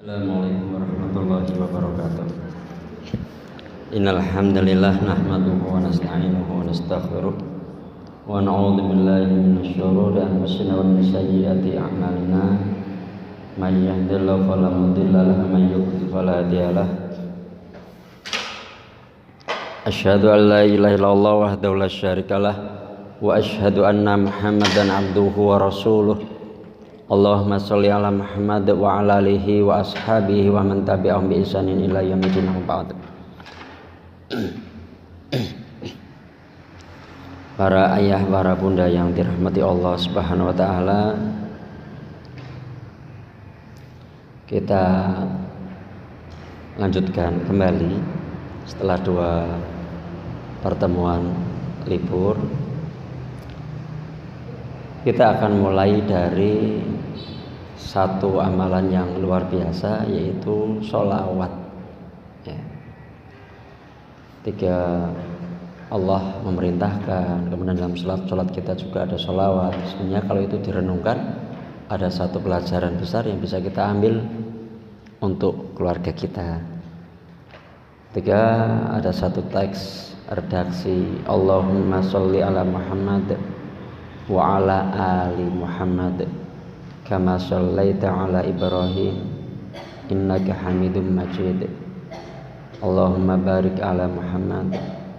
Assalamualaikum warahmatullahi wabarakatuh. Innal hamdalillah nahmaduhu wa nasta'inuhu wa nastaghfiruh wa na'udzu billahi minasy syururi anfusina wa min sayyiati a'malina. May yahdihillahu fala mudilla lahu wa may yudlil fala hadiya lahu. Asyhadu an la ilaha illallah wahdahu la syarikalah wa asyhadu anna Muhammadan abduhu wa rasuluh. Allahumma sholli ala Muhammad wa ala alihi wa ashabihi wa man tabi'ahum bi ihsanin ila yaumil ba'd. Para ayah, para bunda yang dirahmati Allah Subhanahu wa taala, kita lanjutkan kembali setelah 2 pertemuan libur. Kita akan mulai dari satu amalan yang luar biasa, yaitu sholawat. Ketika Allah memerintahkan, kemudian dalam sholat kita juga ada sholawat. Sebenarnya kalau itu direnungkan, ada satu pelajaran besar yang bisa kita ambil untuk keluarga kita. Ketika ada satu teks redaksi, Allahumma sholli ala Muhammad wa ala ali Muhammad kama shallaita ala Ibrahim innaka Hamidum Majid. Allahumma barik ala Muhammad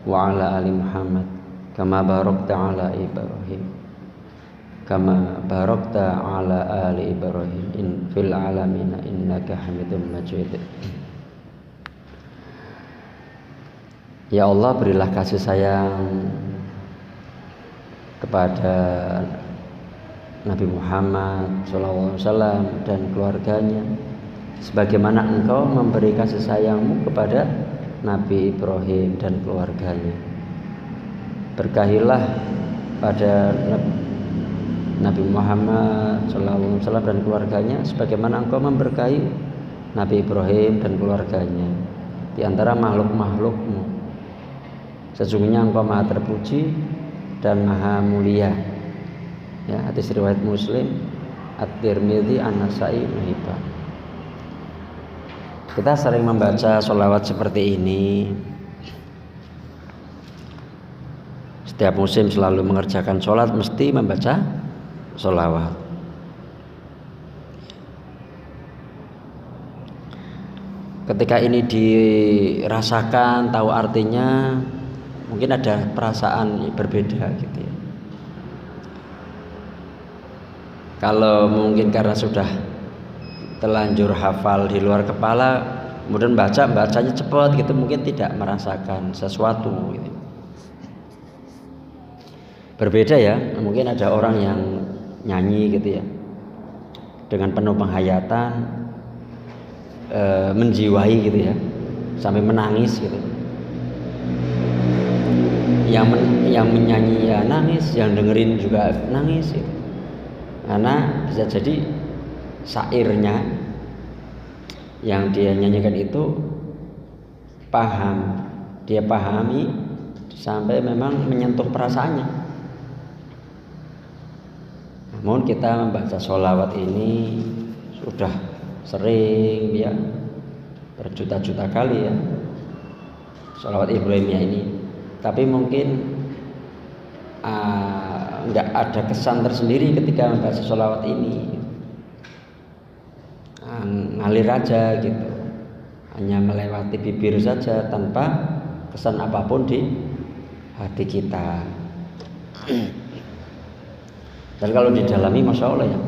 wa ala ali Muhammad kama barakta ala Ibrahim kama barakta ala ali Ibrahim fil alamin innaka Hamidum Majid. Ya Allah, berilah kasih sayang kepada Nabi Muhammad SAW dan keluarganya, sebagaimana Engkau memberi kasih sayangmu kepada Nabi Ibrahim dan keluarganya. Berkahilah pada Nabi Muhammad SAW dan keluarganya, sebagaimana Engkau memberkahi Nabi Ibrahim dan keluarganya di antara makhluk-makhlukmu. Sesungguhnya Engkau maha terpuji dan maha mulia. Ya, hadis riwayat Muslim, At-Tirmidzi, An-Nasa'i, Muhibban. Kita sering membaca sholawat seperti ini. Setiap musim selalu mengerjakan sholat mesti membaca sholawat. Ketika ini dirasakan, tahu artinya, mungkin ada perasaan berbeda gitu ya. Kalau mungkin karena sudah terlanjur hafal di luar kepala, kemudian bacanya cepat gitu, mungkin tidak merasakan sesuatu gitu. Berbeda ya, mungkin ada orang yang nyanyi gitu ya, dengan penuh penghayatan, menjiwai gitu ya, sampai menangis gitu. Yang menyanyi ya nangis, yang dengerin juga nangis gitu. Karena bisa jadi syairnya yang dia nyanyikan itu dia pahami sampai memang menyentuh perasaannya. Namun kita membaca sholawat ini sudah sering ya, berjuta-juta kali ya, sholawat Ibrahimiyah ini. Tapi mungkin nggak ada kesan tersendiri ketika membaca sholawat ini. Ngalir aja gitu, hanya melewati bibir saja tanpa kesan apapun di hati kita. Dan kalau didalami, masya Allah ya,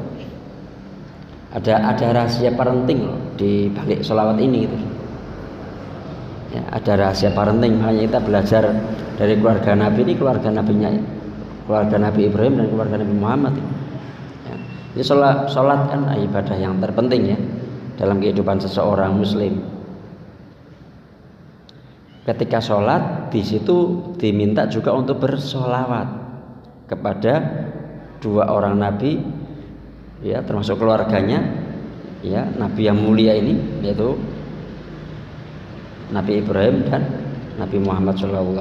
ada rahasia parenting loh di balik sholawat ini gitu. Ya, ada rahasia parenting. Makanya kita belajar dari keluarga Nabi ini, keluarga Nabi Ibrahim dan keluarga Nabi Muhammad. Ya. Jadi sholat kan ibadah yang terpenting ya dalam kehidupan seseorang Muslim. Ketika sholat, di situ diminta juga untuk bersholawat kepada 2 orang Nabi, ya, termasuk keluarganya, ya, Nabi yang mulia ini, yaitu Nabi Ibrahim dan Nabi Muhammad SAW.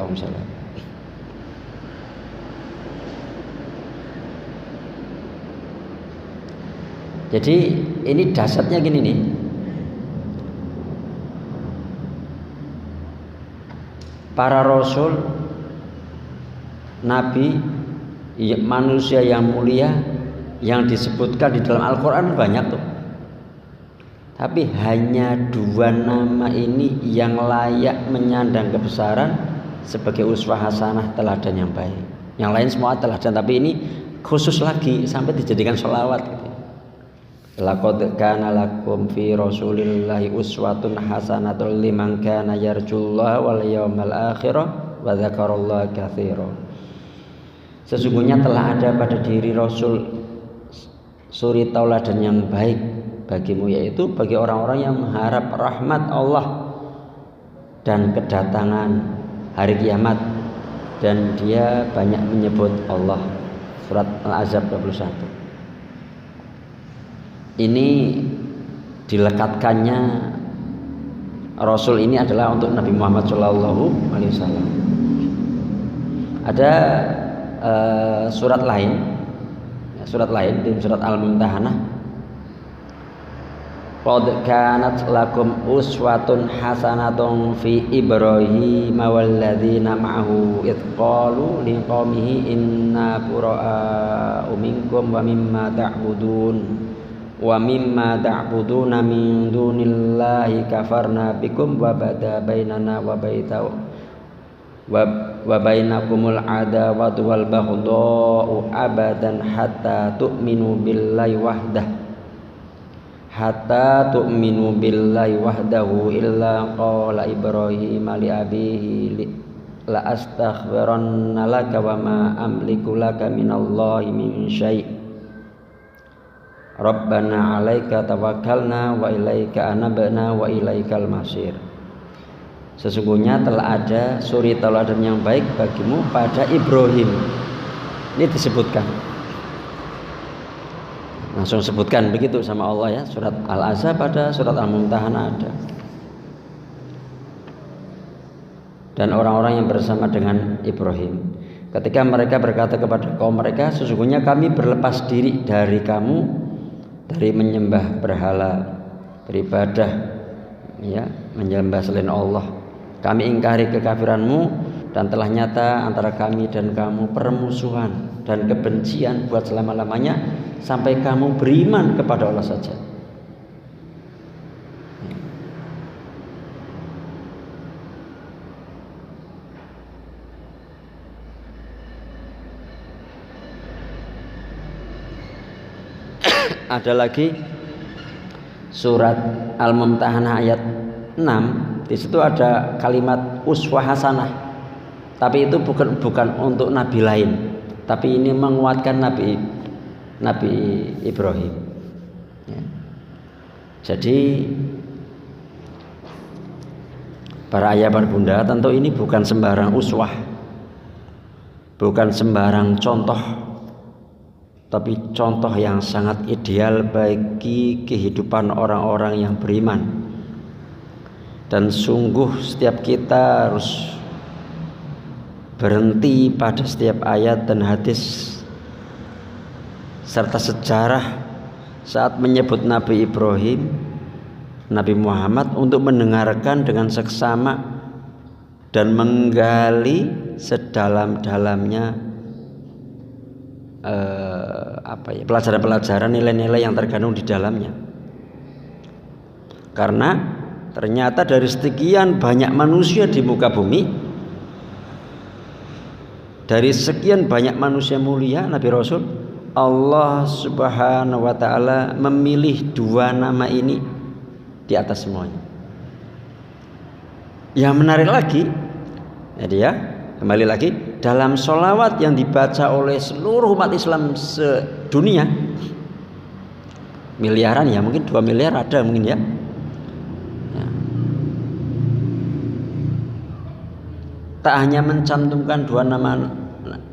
Jadi ini dasarnya gini nih, para rasul, nabi, manusia yang mulia yang disebutkan di dalam Al-Quran banyak tuh. Tapi hanya 2 nama ini yang layak menyandang kebesaran sebagai uswah hasanah, teladan yang baik. Yang lain semua teladan, tapi ini khusus lagi sampai dijadikan sholawat gitu. Laqad kana lakum fi rasulillahi uswatun hasanatun liman kana yarjullaha wal yawmal akhir wa dzakarallaha katsira. Sesungguhnya telah ada pada diri Rasul suri tauladan yang baik bagimu, yaitu bagi orang-orang yang mengharap rahmat Allah dan kedatangan hari kiamat, dan dia banyak menyebut Allah. Surat Al-Ahzab 21. Ini dilekatkannya Rasul ini adalah untuk Nabi Muhammad SAW. Ada surat lain di surat Al-Mumtahanah, qad kanat lakum uswatun hasanatun fi Ibrahim walladzina ma'ahu id qalu liqaumihi inna bura'u minkum wa mimma ta'buduna min dunillahi kafarna bikum wa bada bainana wa bainakumul adawatu wal baghdha'u abadan hatta tu'minu billahi wahdahu illa qala Ibrahim li abihi la astaghfiranna laka wa ma amliku laka minallahi min syai' Rabbana 'alaika tawakkalna wa ilaika anabna wa ilaikal masir. Sesungguhnya telah ada suri tauladan yang baik bagimu pada Ibrahim. Ini disebutkan. Langsung sebutkan begitu sama Allah ya. Surat Al-Ahzab ada, surat Al-Mumtahanah ada. Dan orang-orang yang bersama dengan Ibrahim, ketika mereka berkata kepada kaum mereka, sesungguhnya kami berlepas diri dari kamu, dari menyembah berhala, beribadah ya, menyembah selain Allah. Kami ingkari kekafiranmu dan telah nyata antara kami dan kamu permusuhan dan kebencian buat selama-lamanya sampai kamu beriman kepada Allah saja. Ada lagi surat Al-Mumtahanah ayat 6, di situ ada kalimat uswah hasanah. Tapi itu bukan untuk nabi lain, tapi ini menguatkan Nabi Ibrahim. Ya. Jadi para ayah dan bunda, tentu ini bukan sembarang uswah, bukan sembarang contoh, tapi contoh yang sangat ideal bagi kehidupan orang-orang yang beriman. Dan sungguh setiap kita harus berhenti pada setiap ayat dan hadis serta sejarah saat menyebut Nabi Ibrahim, Nabi Muhammad, untuk mendengarkan dengan seksama dan menggali sedalam-dalamnya pelajaran-pelajaran, nilai-nilai yang terkandung di dalamnya. Karena ternyata dari sekian banyak manusia di muka bumi, dari sekian banyak manusia mulia, Nabi Rasul, Allah Subhanahu wa ta'ala memilih 2 nama ini di atas semuanya. Yang menarik lagi, jadi ya, kembali lagi, dalam sholawat yang dibaca oleh seluruh umat Islam sedunia, miliaran ya, mungkin 2 miliar ada mungkin ya. Tak hanya mencantumkan 2 nama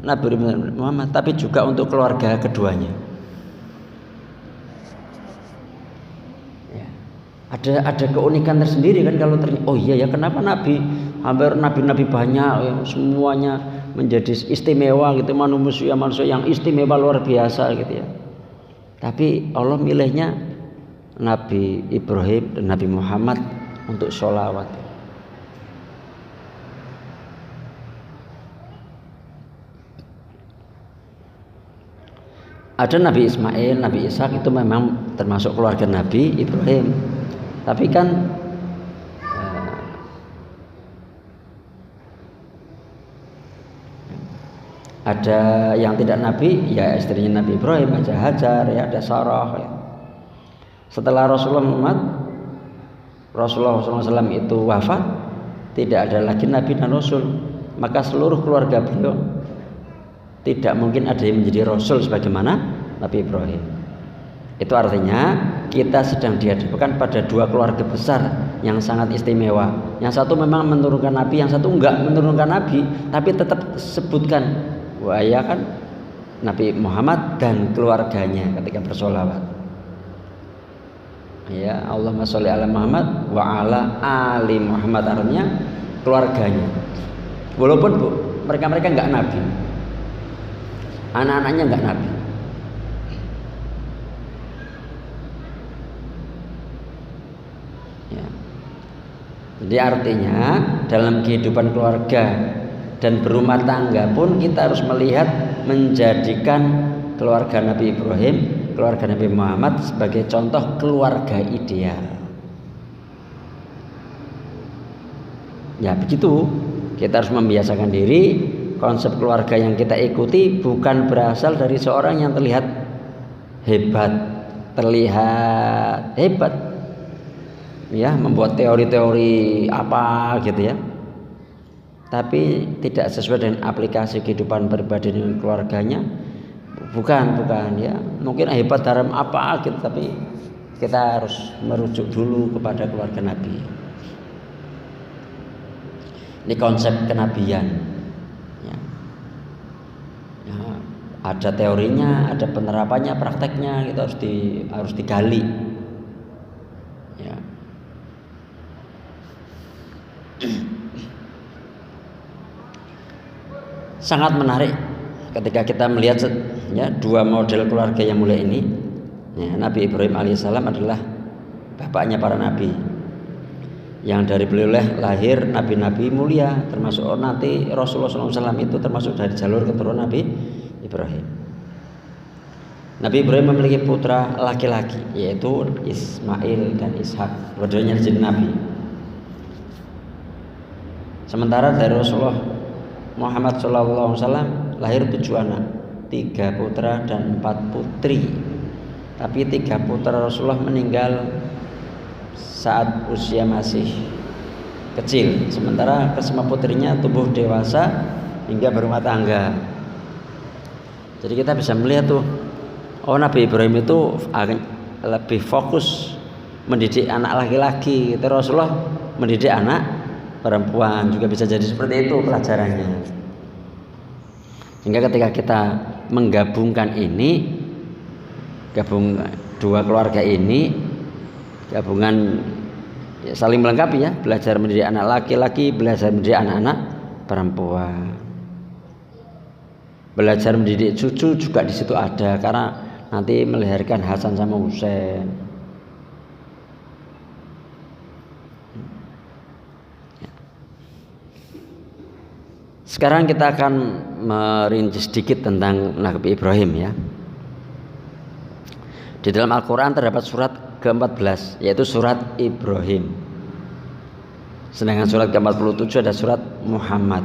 Nabi Muhammad, tapi juga untuk keluarga keduanya. Ya. Ada keunikan tersendiri kan kalau oh iya ya, kenapa hampir nabi-nabi banyak ya, semuanya menjadi istimewa gitu, manusia yang istimewa luar biasa gitu ya. Tapi Allah milihnya Nabi Ibrahim dan Nabi Muhammad untuk sholawat. Ada Nabi Ismail, Nabi Ishak itu memang termasuk keluarga Nabi Ibrahim. Tapi kan ada yang tidak Nabi, ya istrinya Nabi Ibrahim, ada Hajar, ya ada Sarah. Ya. Setelah Rasulullah SAW itu wafat, tidak ada lagi Nabi dan Rasul, maka seluruh keluarga beliau tidak mungkin ada yang menjadi Rasul sebagaimana Nabi Ibrahim. Itu artinya kita sedang dihadapkan pada dua keluarga besar yang sangat istimewa. Yang satu memang menurunkan Nabi, yang satu enggak menurunkan Nabi, tapi tetap sebutkan wah ya kan Nabi Muhammad dan keluarganya ketika bersolawat. Ya, Allahumma sholli ala Muhammad wa ala ali Muhammad, artinya keluarganya. Walaupun mereka enggak Nabi, anak-anaknya enggak Nabi. Ya. Jadi artinya dalam kehidupan keluarga dan berumah tangga pun kita harus melihat menjadikan keluarga Nabi Ibrahim, keluarga Nabi Muhammad sebagai contoh keluarga ideal. Ya begitu, kita harus membiasakan diri. Konsep keluarga yang kita ikuti bukan berasal dari seorang yang terlihat hebat, ya membuat teori-teori apa gitu ya, tapi tidak sesuai dengan aplikasi kehidupan pribadi dengan keluarganya. Bukan ya, mungkin hebat dalam apa gitu, tapi kita harus merujuk dulu kepada keluarga Nabi. Ini konsep kenabian ya. Ya, ada teorinya, ada penerapannya, prakteknya, itu harus digali ya. Sangat menarik ketika kita melihat ya dua model keluarga yang mulia ini. Ya, Nabi Ibrahim alaihissalam adalah bapaknya para nabi, yang dari beliau lahir nabi-nabi mulia, termasuk nanti Rasulullah SAW itu termasuk dari jalur keturunan Nabi Ibrahim. Nabi Ibrahim memiliki putra laki-laki yaitu Ismail dan Ishak, dua-duanya jadi nabi. Sementara dari Rasulullah Muhammad SAW lahir 7 anak, 3 putra dan 4 putri. Tapi 3 putra Rasulullah meninggal saat usia masih kecil, sementara kesemua putrinya tumbuh dewasa hingga berumah tangga. Jadi kita bisa melihat tuh, oh Nabi Ibrahim itu lebih fokus mendidik anak laki-laki, terus Rasulullah mendidik anak perempuan, juga bisa jadi seperti itu pelajarannya. Hingga ketika kita menggabungkan ini, gabung dua keluarga ini, gabungan ya, saling melengkapi ya, belajar mendidik anak laki-laki, belajar mendidik anak-anak perempuan, belajar mendidik cucu juga di situ ada, karena nanti melahirkan Hasan sama Husain. Sekarang kita akan merinci sedikit tentang Nabi Ibrahim ya. Di dalam Al-Quran terdapat surat ke-14 yaitu surat Ibrahim. Sedangkan surat ke-47 ada surat Muhammad.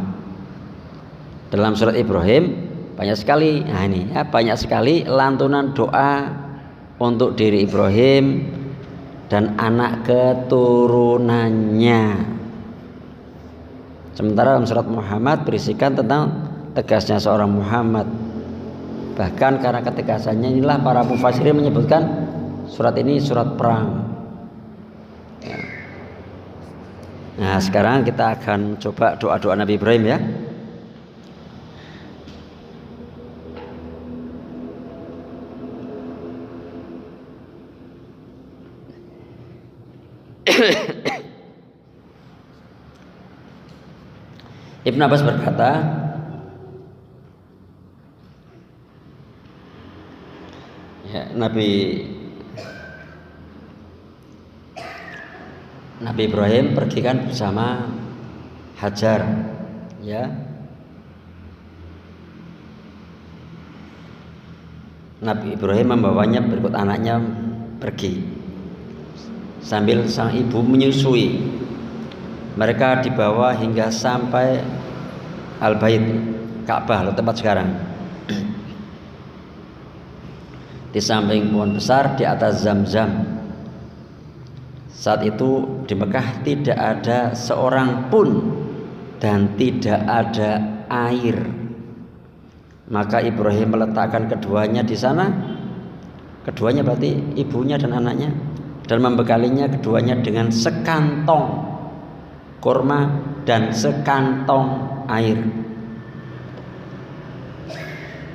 Dalam surat Ibrahim banyak sekali, banyak sekali lantunan doa untuk diri Ibrahim dan anak keturunannya. Sementara dalam surat Muhammad berisikan tentang tegasnya seorang Muhammad. Bahkan karena ketegasannya inilah para mufassirin menyebutkan surat ini surat perang. Nah sekarang kita akan coba doa-doa Nabi Ibrahim ya. Ibnu Abbas berkata, ya, Nabi Ibrahim pergi kan bersama Hajar, ya. Nabi Ibrahim membawanya berikut anaknya pergi sambil sang ibu menyusui. Mereka dibawa hingga sampai Al-Bait, Ka'bah, tempat sekarang. Di samping pohon besar, di atas Zam-Zam. Saat itu di Mekah tidak ada seorang pun dan tidak ada air. Maka Ibrahim meletakkan keduanya di sana. Keduanya berarti ibunya dan anaknya, dan membekalinya keduanya dengan sekantong kurma dan sekantong air.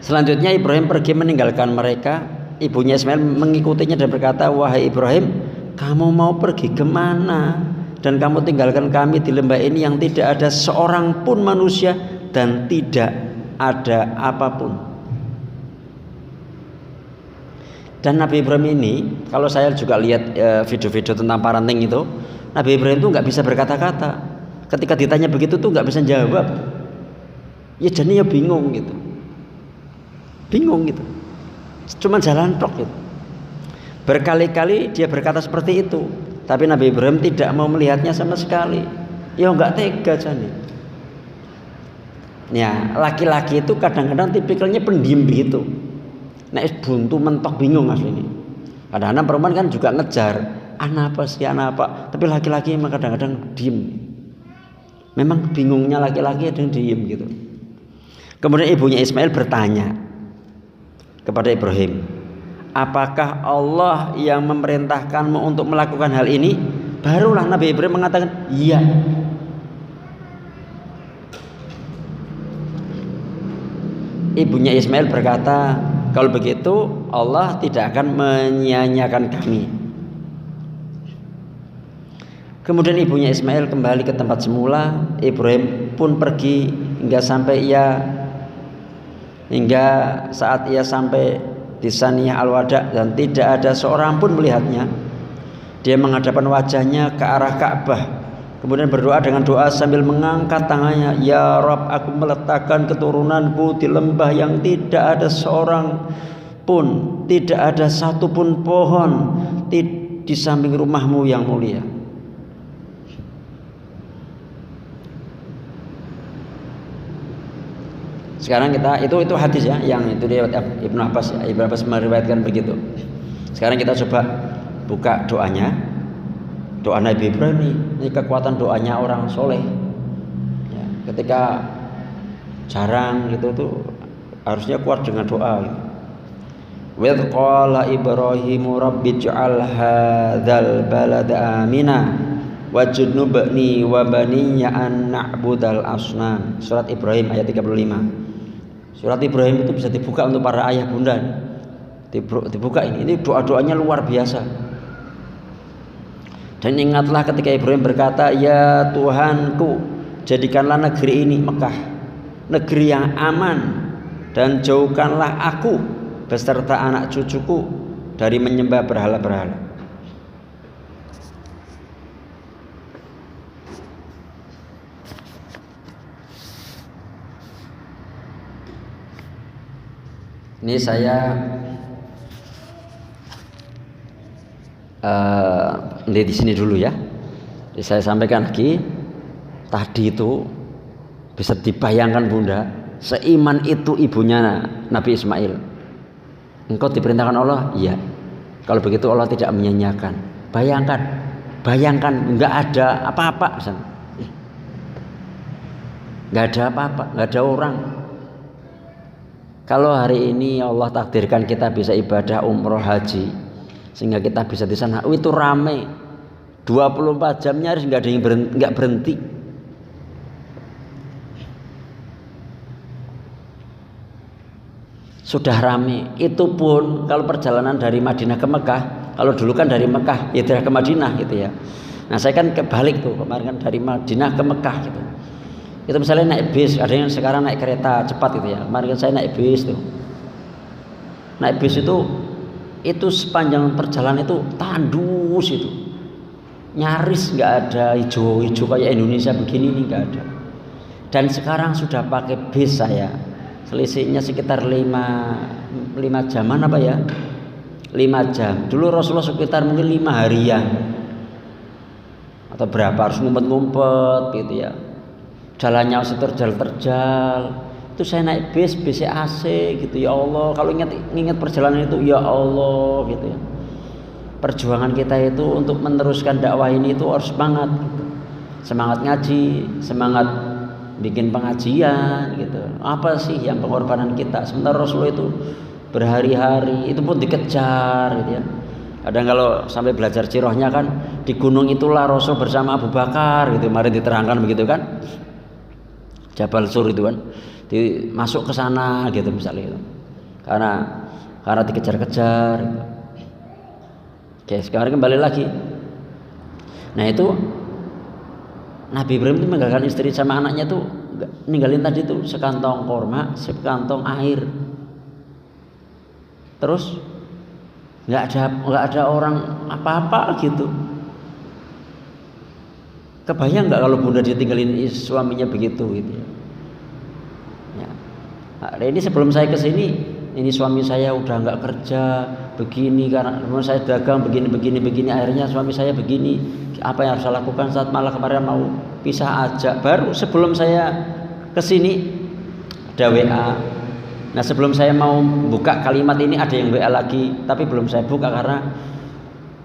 Selanjutnya Ibrahim pergi meninggalkan mereka. Ibunya Ismail mengikutinya dan berkata, "Wahai Ibrahim, kamu mau pergi kemana? Dan kamu tinggalkan kami di lembah ini yang tidak ada seorang pun manusia dan tidak ada apapun." Dan Nabi Ibrahim ini, kalau saya juga lihat video-video tentang parenting itu, Nabi Ibrahim itu nggak bisa berkata-kata. Ketika ditanya begitu tuh nggak bisa jawab. Ya jadi ya bingung gitu. Bingung gitu. Cuma jalan tok gitu. Berkali-kali dia berkata seperti itu, tapi Nabi Ibrahim tidak mau melihatnya sama sekali. Ya nggak tega jane. Ya, laki-laki itu kadang-kadang tipikalnya pendiam begitu. Nek buntu mentok bingung aslinya. Kadang-kadang perempuan kan juga ngejar, anak apa sih, anak apa. Tapi laki-laki emang kadang-kadang diem. Memang bingungnya laki-laki ada yang diem gitu. Kemudian ibunya Ismail bertanya kepada Ibrahim, "Apakah Allah yang memerintahkanmu untuk melakukan hal ini?" Barulah Nabi Ibrahim mengatakan, "Iya." Ibunya Ismail berkata, "Kalau begitu Allah tidak akan menyia-nyiakan kami." Kemudian ibunya Ismail kembali ke tempat semula. Ibrahim pun pergi hingga saat ia sampai di Saniyah Al-Wada dan tidak ada seorang pun melihatnya. Dia menghadapkan wajahnya ke arah Ka'bah, kemudian berdoa dengan doa sambil mengangkat tangannya, "Ya Rabb, aku meletakkan keturunanku di lembah yang tidak ada seorang pun, tidak ada satu pun pohon di samping rumahmu yang mulia." Sekarang kita itu hadis ya, yang itu dia Ibnu Abbas ya. Ibnu Abbas meriwayatkan begitu. Sekarang kita coba buka doanya. Doa Nabi Ibrahim ini kekuatan doanya orang soleh. Ya, ketika jarang gitu tuh harusnya kuat dengan doa. Wa qala Ibrahimu rabbij'al hadzal balada amina wajnubni wa baniya an na'budal asnam. Surat Ibrahim ayat 35. Surat Ibrahim itu bisa dibuka untuk para ayah bunda. Dibuka ini doa-doanya luar biasa. Dan ingatlah ketika Ibrahim berkata, "Ya Tuhanku, jadikanlah negeri ini Mekah negeri yang aman, dan jauhkanlah aku beserta anak cucuku dari menyembah berhala-berhala." Ini saya di sini dulu ya. Jadi saya sampaikan lagi, tadi itu bisa dibayangkan Bunda, seiman itu ibunya Nabi Ismail. Engkau diperintahkan Allah, iya. Kalau begitu Allah tidak menyia-nyiakan. Bayangkan, nggak ada apa-apa, nggak ada apa-apa, nggak ada orang. Kalau hari ini Allah takdirkan kita bisa ibadah umroh haji, sehingga kita bisa di sana, itu rame 24 jam nyaris nggak ada yang nggak berhenti. Sudah rame. Itu pun kalau perjalanan dari Madinah ke Mekah, kalau dulu kan dari Mekah ya ke Madinah gitu ya. Nah saya kan kebalik tuh, kemarin kan dari Madinah ke Mekah gitu. Itu misalnya naik bis, ada yang sekarang naik kereta cepat gitu ya. Kemarin saya naik bis tuh. Naik bis itu sepanjang perjalanan itu tandus itu. Nyaris nggak ada hijau-hijau kayak Indonesia begini nih, nggak ada. Dan sekarang sudah pakai bis saya. Selisihnya sekitar 5 5 jaman apa ya, 5 jam. Dulu Rasulullah sekitar mungkin 5 harian atau berapa, harus ngumpet-ngumpet gitu ya, jalannya harus terjal-terjal. Itu saya naik bis AC gitu, ya Allah, kalau ingat perjalanan itu, ya Allah gitu ya. Perjuangan kita itu untuk meneruskan dakwah ini itu harus semangat gitu. Semangat ngaji, semangat bikin pengajian gitu. Apa sih yang pengorbanan kita? Sementara Rasulullah itu berhari-hari itu pun dikejar gitu ya. Kadang kalau sampai belajar sirahnya kan, di gunung itulah Rasul bersama Abu Bakar gitu, kemarin diterangkan begitu kan, Jabal Sur itu kan, masuk ke sana gitu misalnya gitu. Karena dikejar-kejar gitu. Oke, sekarang kembali lagi. Nah itu Nabi Ibrahim itu meninggalkan istri sama anaknya tuh, ninggalin tadi tuh sekantong korma, sekantong air. Terus nggak ada orang apa-apa gitu. Kebayang nggak kalau bunda ditinggalin suaminya begitu gitu ya. Nah, ini sebelum saya kesini, ini suami saya udah nggak kerja begini karena saya dagang begini, akhirnya suami saya begini. Apa yang harus saya lakukan? Saat malah kemarin mau pisah aja. Baru sebelum saya kesini ada WA. Nah sebelum saya mau buka kalimat ini ada yang WA lagi, tapi belum saya buka karena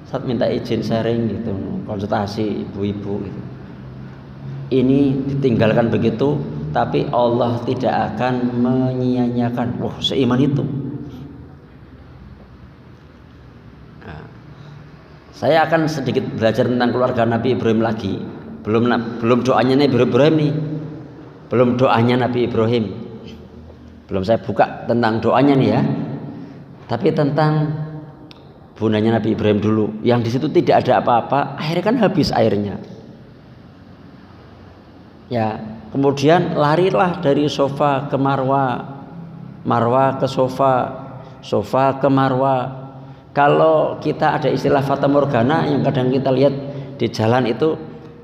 saat minta izin sharing gitu, konsultasi ibu-ibu gitu. Ini ditinggalkan begitu, tapi Allah tidak akan menyia-nyiakan. Wah, seiman itu. Nah, saya akan sedikit belajar tentang keluarga Nabi Ibrahim lagi. Belum doanya Nabi Ibrahim nih. Belum doanya Nabi Ibrahim. Belum saya buka tentang doanya nih ya. Tapi tentang bundanya Nabi Ibrahim dulu. Yang di situ tidak ada apa-apa, akhirnya kan habis airnya. Ya, kemudian larilah dari sofa ke Marwa, Marwa ke sofa, sofa ke Marwa. Kalau kita ada istilah fata morgana yang kadang kita lihat di jalan itu,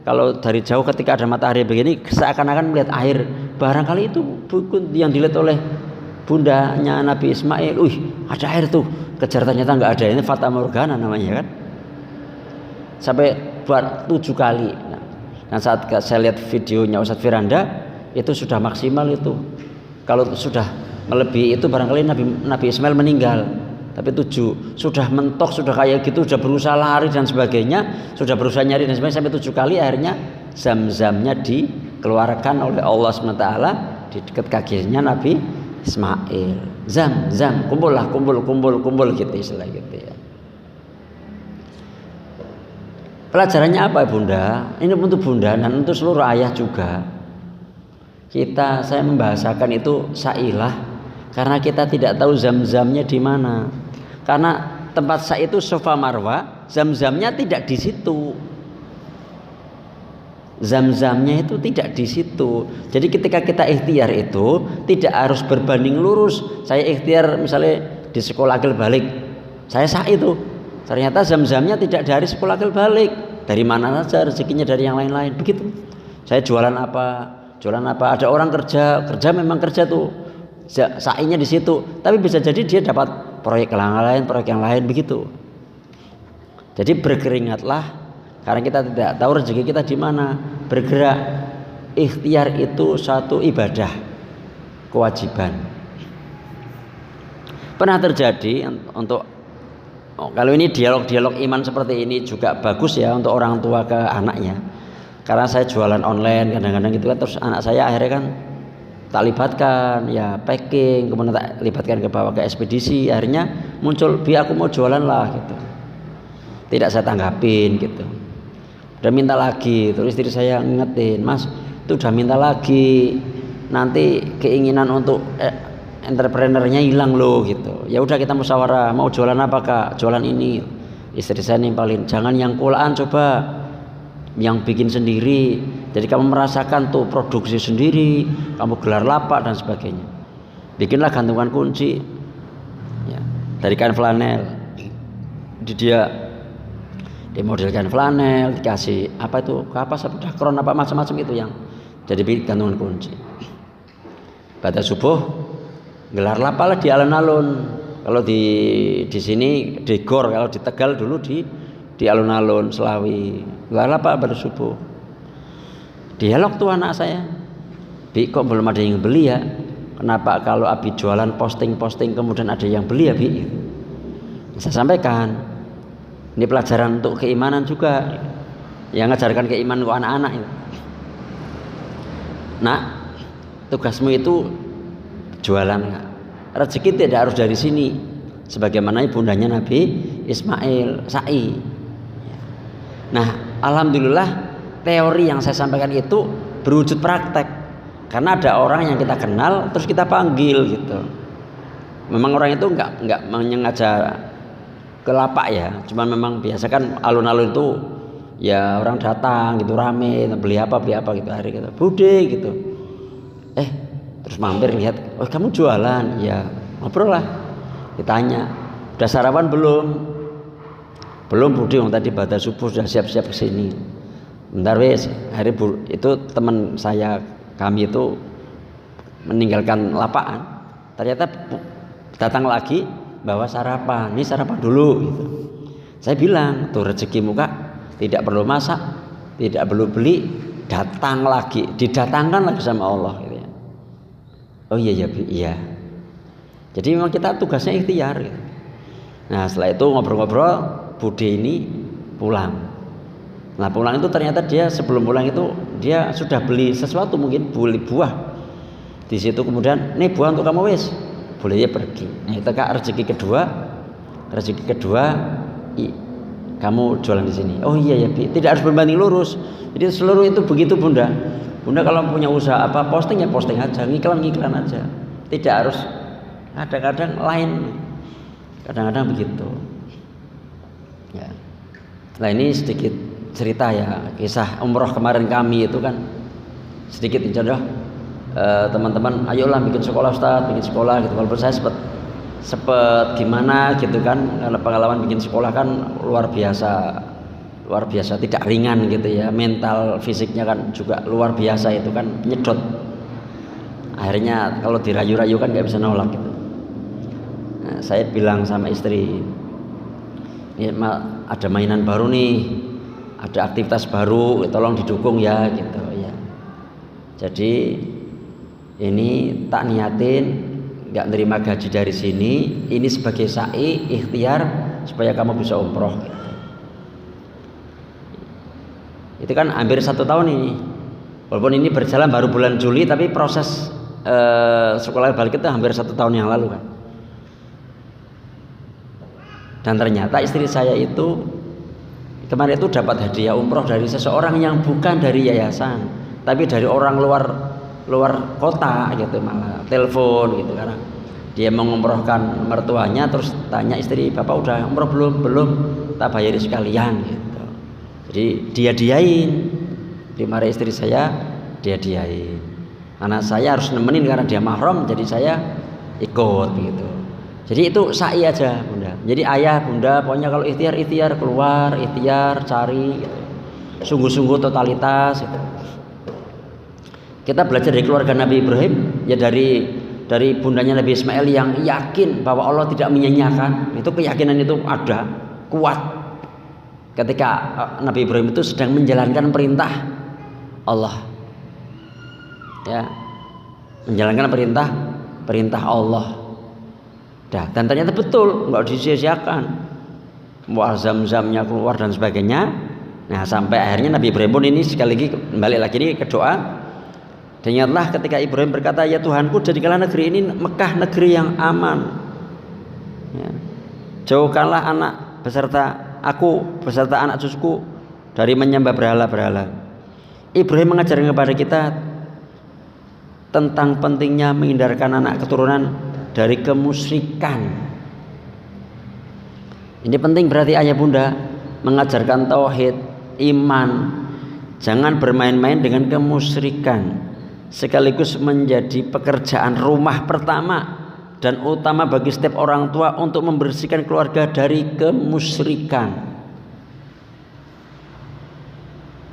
kalau dari jauh ketika ada matahari begini seakan-akan melihat air. Barangkali itu buku yang dilihat oleh bundanya Nabi Ismail. Ada air tuh, kejar ternyata nggak ada. Ini fata morgana namanya kan. Sampai buat 7 kali. Nah saat saya lihat videonya Ustadz Firanda itu sudah maksimal itu. Kalau sudah melebihi itu barangkali Nabi Ismail meninggal. Tapi 7 sudah mentok, sudah kayak gitu, sudah berusaha lari dan sebagainya, sudah berusaha nyari dan sebagainya sampai 7 kali, akhirnya zam-zamnya dikeluarkan oleh Allah SWT di dekat kakinya Nabi Ismail. Zam, kumpul gitu istilah gitu ya. Pelajarannya apa bunda? Ini untuk bunda dan untuk seluruh ayah juga. Saya membahasakan itu sa'ilah karena kita tidak tahu zam-zamnya di mana. Karena tempat sa'i itu sofa marwa, zam-zamnya tidak di situ. Zam-zamnya itu tidak di situ. Jadi ketika kita ikhtiar itu tidak harus berbanding lurus. Saya ikhtiar misalnya di sekolah akil balik, saya sa'i itu. Ternyata zam-zamnya tidak dari sekolah akil balik. Dari mana saja rezekinya, dari yang lain-lain. Begitu. Saya jualan apa? Ada orang kerja memang kerja tuh. Sa'inya di situ. Tapi bisa jadi dia dapat proyek yang lain begitu. Jadi berkeringatlah karena kita tidak tahu rezeki kita di mana. Bergerak. Ikhtiar itu satu ibadah, kewajiban. Pernah terjadi untuk kalau ini dialog iman seperti ini juga bagus ya untuk orang tua ke anaknya. Karena saya jualan online kadang-kadang gitu kan, terus anak saya akhirnya kan tak libatkan ya packing, kemudian tak libatkan ke bawah ke ekspedisi, akhirnya muncul aku mau jualan lah gitu. Tidak saya tanggapin gitu. Udah minta lagi, terus istri saya ngingetin, Mas itu udah minta lagi, nanti keinginan untuk entrepreneurnya hilang loh gitu. Ya udah kita musyawarah, mau jualan apa Kak? Jualan ini. Istri saya nimpalin, jangan yang kulaan, coba yang bikin sendiri. Jadi kamu merasakan tuh produksi sendiri, kamu gelar lapak dan sebagainya. Bikinlah gantungan kunci ya, dari kain flanel. Dia dimodelkan flanel, dikasih apa itu kapas, dakron apa macam-macam itu yang jadi gantungan kunci. Pada subuh gelar lapal di alun-alun. Kalau di sini di Gor, kalau di Tegal dulu di alun-alun Selawi. Gelar lapal pada subuh. Dialog tuh anak saya, Bi kok belum ada yang beli ya? Kenapa kalau Abi jualan posting kemudian ada yang beli ya Bi? Saya sampaikan, ini pelajaran untuk keimanan juga, yang ngajarkan keimanan ke anak-anak itu. Nak, tugasmu itu jualan. Rezeki tidak harus dari sini, sebagaimana ibundanya Nabi Ismail, Sa'i. Nah, alhamdulillah teori yang saya sampaikan itu berwujud praktek, karena ada orang yang kita kenal terus kita panggil gitu. Memang orang itu nggak menyengaja ke lapak ya, cuman memang biasa kan alun-alun itu ya orang datang gitu rame, beli apa gitu hari gitu, bude gitu. Terus mampir lihat, oh kamu jualan? Ya, ngobrol lah. Ditanya, udah sarapan belum? Belum bude, tadi pada subuh sudah siap-siap kesini. Bentar wes, hari itu teman saya kami itu meninggalkan lapangan. Ternyata datang lagi bawa sarapan. Ini sarapan dulu gitu. Saya bilang, tuh rezekimu Kak, tidak perlu masak, tidak perlu beli, datang lagi, didatangkan lagi sama Allah gitu ya. Oh iya Bi, iya. Jadi memang kita tugasnya ikhtiar gitu. Nah setelah itu ngobrol-ngobrol, bude ini pulang. Nah pulang itu ternyata dia sebelum pulang itu dia sudah beli sesuatu, mungkin beli buah. Di situ kemudian, nih buah untuk kamu wis, boleh ya pergi. Nah itu Kak rezeki kedua, kamu jualan di sini. Oh iya ya Bi, tidak harus berbanding lurus. Jadi seluruh itu begitu Bunda. Bunda kalau punya usaha apa posting ya posting aja, ngiklan aja. Tidak harus, kadang-kadang lain, kadang-kadang begitu. Ya. Nah ini sedikit cerita ya, kisah umroh kemarin kami itu kan sedikit contoh. Teman-teman, ayolah bikin sekolah Ustaz, bikin sekolah gitu. Walaupun saya sempat gimana gitu kan, karena pengalaman bikin sekolah kan luar biasa tidak ringan gitu ya, mental fisiknya kan juga luar biasa, itu kan nyedot. Akhirnya kalau dirayu-rayu kan nggak bisa nolak gitu. Nah, saya bilang sama istri, ini ada mainan baru nih, ada aktivitas baru, tolong didukung ya gitu ya. Jadi ini tak niatin nggak nerima gaji dari sini, ini sebagai sa'i ikhtiar supaya kamu bisa umroh gitu. Itu kan hampir 1 tahun ini, walaupun ini berjalan baru bulan Juli, tapi proses sekolah balik itu hampir 1 tahun yang lalu kan. Dan ternyata istri saya itu kemarin itu dapat hadiah umroh dari seseorang yang bukan dari yayasan, tapi dari orang luar kota gitu, malah telepon gitu, karena dia mengumrohkan mertuanya, terus tanya istri, bapak udah umroh belum, tak bayari sekalian gitu. Jadi dia-diain, dimarahi istri saya, dia-diain. Karena saya harus nemenin karena dia mahram, jadi saya ikut gitu. Jadi itu sa'i aja Bunda. Jadi ayah Bunda pokoknya kalau ikhtiar keluar, ikhtiar cari gitu. Sungguh-sungguh totalitas gitu. Kita belajar dari keluarga Nabi Ibrahim, ya dari bundanya Nabi Ismail yang yakin bahwa Allah tidak menyanyiakan. Itu keyakinan itu ada, kuat. Ketika Nabi Ibrahim itu sedang menjalankan perintah Allah, ya, menjalankan perintah Allah. Dan ternyata betul, nggak disia-siakan. Buah zam-zamnya keluar dan sebagainya. Nah sampai akhirnya Nabi Ibrahim pun ini sekali lagi kembali lagi ini ke doa. Dan ingatlah ketika Ibrahim berkata, ya Tuhanku, jadikanlah negeri ini Mekah negeri yang aman. Ya. Jauhkanlah anak beserta aku beserta anak cucuku dari menyembah berhala-berhala. Ibrahim mengajarkan kepada kita tentang pentingnya menghindarkan anak keturunan dari kemusyrikan. Ini penting berarti ayah bunda mengajarkan tauhid, iman, jangan bermain-main dengan kemusyrikan, sekaligus menjadi pekerjaan rumah pertama dan utama bagi setiap orang tua untuk membersihkan keluarga dari kemusyrikan.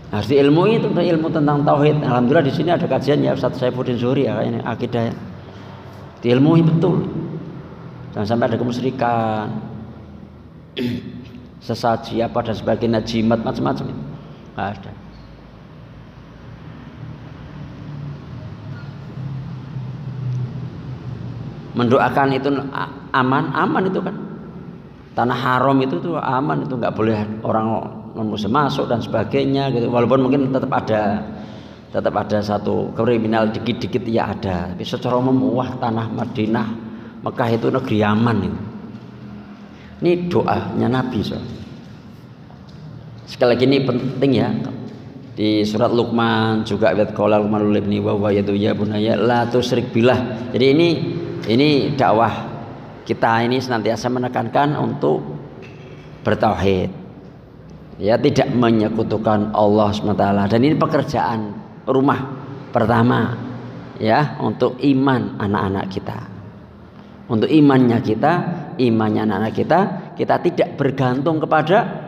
Harus diilmui itu, ilmu tentang tauhid. Alhamdulillah di sini ada kajian ya Ustaz Saifuddin Zuhri ya, ini akidah. diilmui betul. Jangan sampai ada kemusyrikan, sesaji apa dan sebagainya, jimat macam-macam, nggak ada. Mendoakan itu aman itu kan. Tanah haram itu tuh aman, itu nggak boleh orang non-muslim masuk dan sebagainya gitu. Walaupun mungkin tetap ada satu kriminal dikit-dikit ya ada, tapi secara umum wah tanah Madinah, Mekah itu negeri aman itu. Ini doanya Nabi Sekali lagi ini penting ya. Di surat Luqman juga ayat qala Luqman libni wa huwa yadu ya bunayya la tusyrik billah. Jadi ini dakwah kita ini senantiasa menekankan untuk bertauhid. Ya, tidak menyekutukan Allah SWT. Dan ini pekerjaan rumah pertama ya, untuk iman anak-anak kita. Untuk imannya anak-anak kita tidak bergantung kepada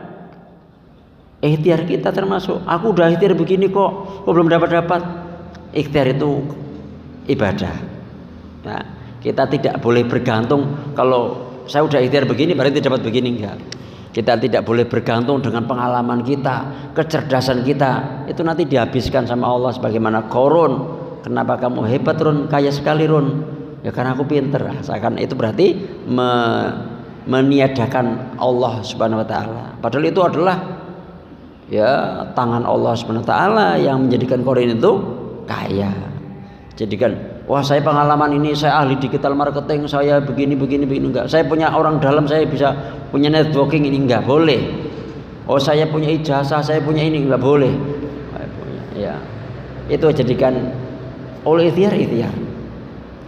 ikhtiar kita, termasuk aku udah ikhtiar begini kok belum dapat. Ikhtiar itu ibadah. Nah, kita tidak boleh bergantung kalau saya udah ikhtiar begini berarti dapat begini, enggak. Kita tidak boleh bergantung dengan pengalaman kita, kecerdasan kita. Itu nanti dihabiskan sama Allah sebagaimana Qarun. Kenapa kamu hebat Run, kaya sekali Run? Ya karena aku pinter. Seakan itu berarti meniadakan Allah Subhanahu wa taala. Padahal itu adalah ya tangan Allah Subhanahu wa taala yang menjadikan Qarun itu kaya. Jadikan wah saya pengalaman ini, saya ahli digital marketing, saya begini enggak. Saya punya orang dalam, saya bisa punya networking, ini enggak boleh. Oh saya punya ijazah, saya punya ini, enggak boleh. Ya itu jadikan oleh ikhtiar.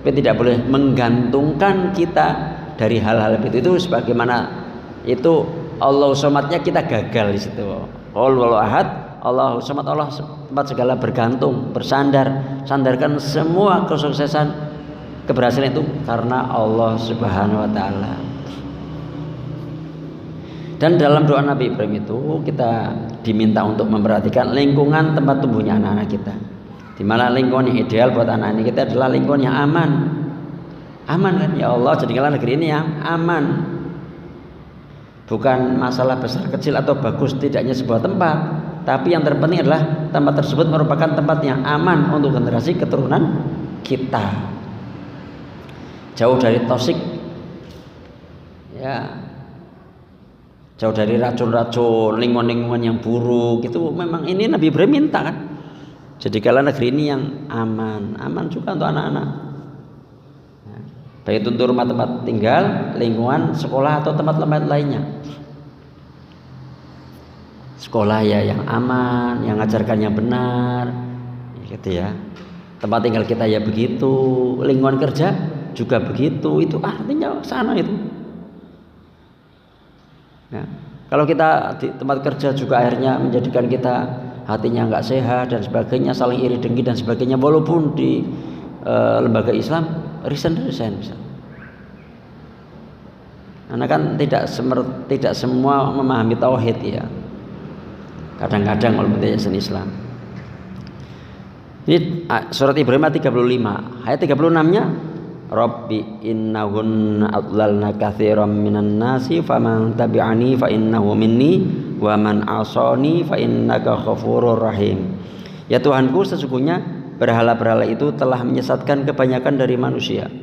Tapi tidak boleh menggantungkan kita dari hal-hal itu sebagaimana itu Allah somatnya kita gagal di situ. Allahu ahad, Allahu samad, Allah tempat segala bergantung, sandarkan semua kesuksesan, keberhasilan itu karena Allah Subhanahu wa taala. Dan dalam doa Nabi Ibrahim itu kita diminta untuk memperhatikan lingkungan tempat tumbuhnya anak-anak kita. Di mana lingkungan yang ideal buat anak-anak kita adalah lingkungan yang aman. Aman kan ya Allah, jadikanlah negeri ini yang aman. Bukan masalah besar kecil atau bagus tidaknya sebuah tempat, tapi yang terpenting adalah tempat tersebut merupakan tempat yang aman untuk generasi keturunan kita, jauh dari toksik ya, jauh dari racun-racun, lingkungan-lingkungan yang buruk. Itu memang ini Nabi Ibrahim minta kan, jadikanlah negeri ini yang aman juga untuk anak-anak, baik itu untuk rumah tempat tinggal, lingkungan sekolah atau tempat-tempat lainnya. Sekolah ya yang aman, yang ngajarkannya benar, gitu ya. Tempat tinggal kita ya begitu, lingkungan kerja juga begitu. Itu artinya sana itu. Ya. Kalau kita di tempat kerja juga akhirnya menjadikan kita hatinya nggak sehat dan sebagainya, saling iri dengki dan sebagainya, walaupun di lembaga Islam resign bisa. Karena kan tidak semua memahami tauhid ya. Kadang-kadang kalau menjadi Islam. Ini surat Ibrahim ayat 35. Ayat 36-nya Rabbi innahunna adlalna katsiran minan nasi faman tabi'ani fa innahu minni wa man 'asani fa innaka ghafurur rahim. Ya Tuhanku, sesungguhnya berhala-berhala itu telah menyesatkan kebanyakan dari manusia.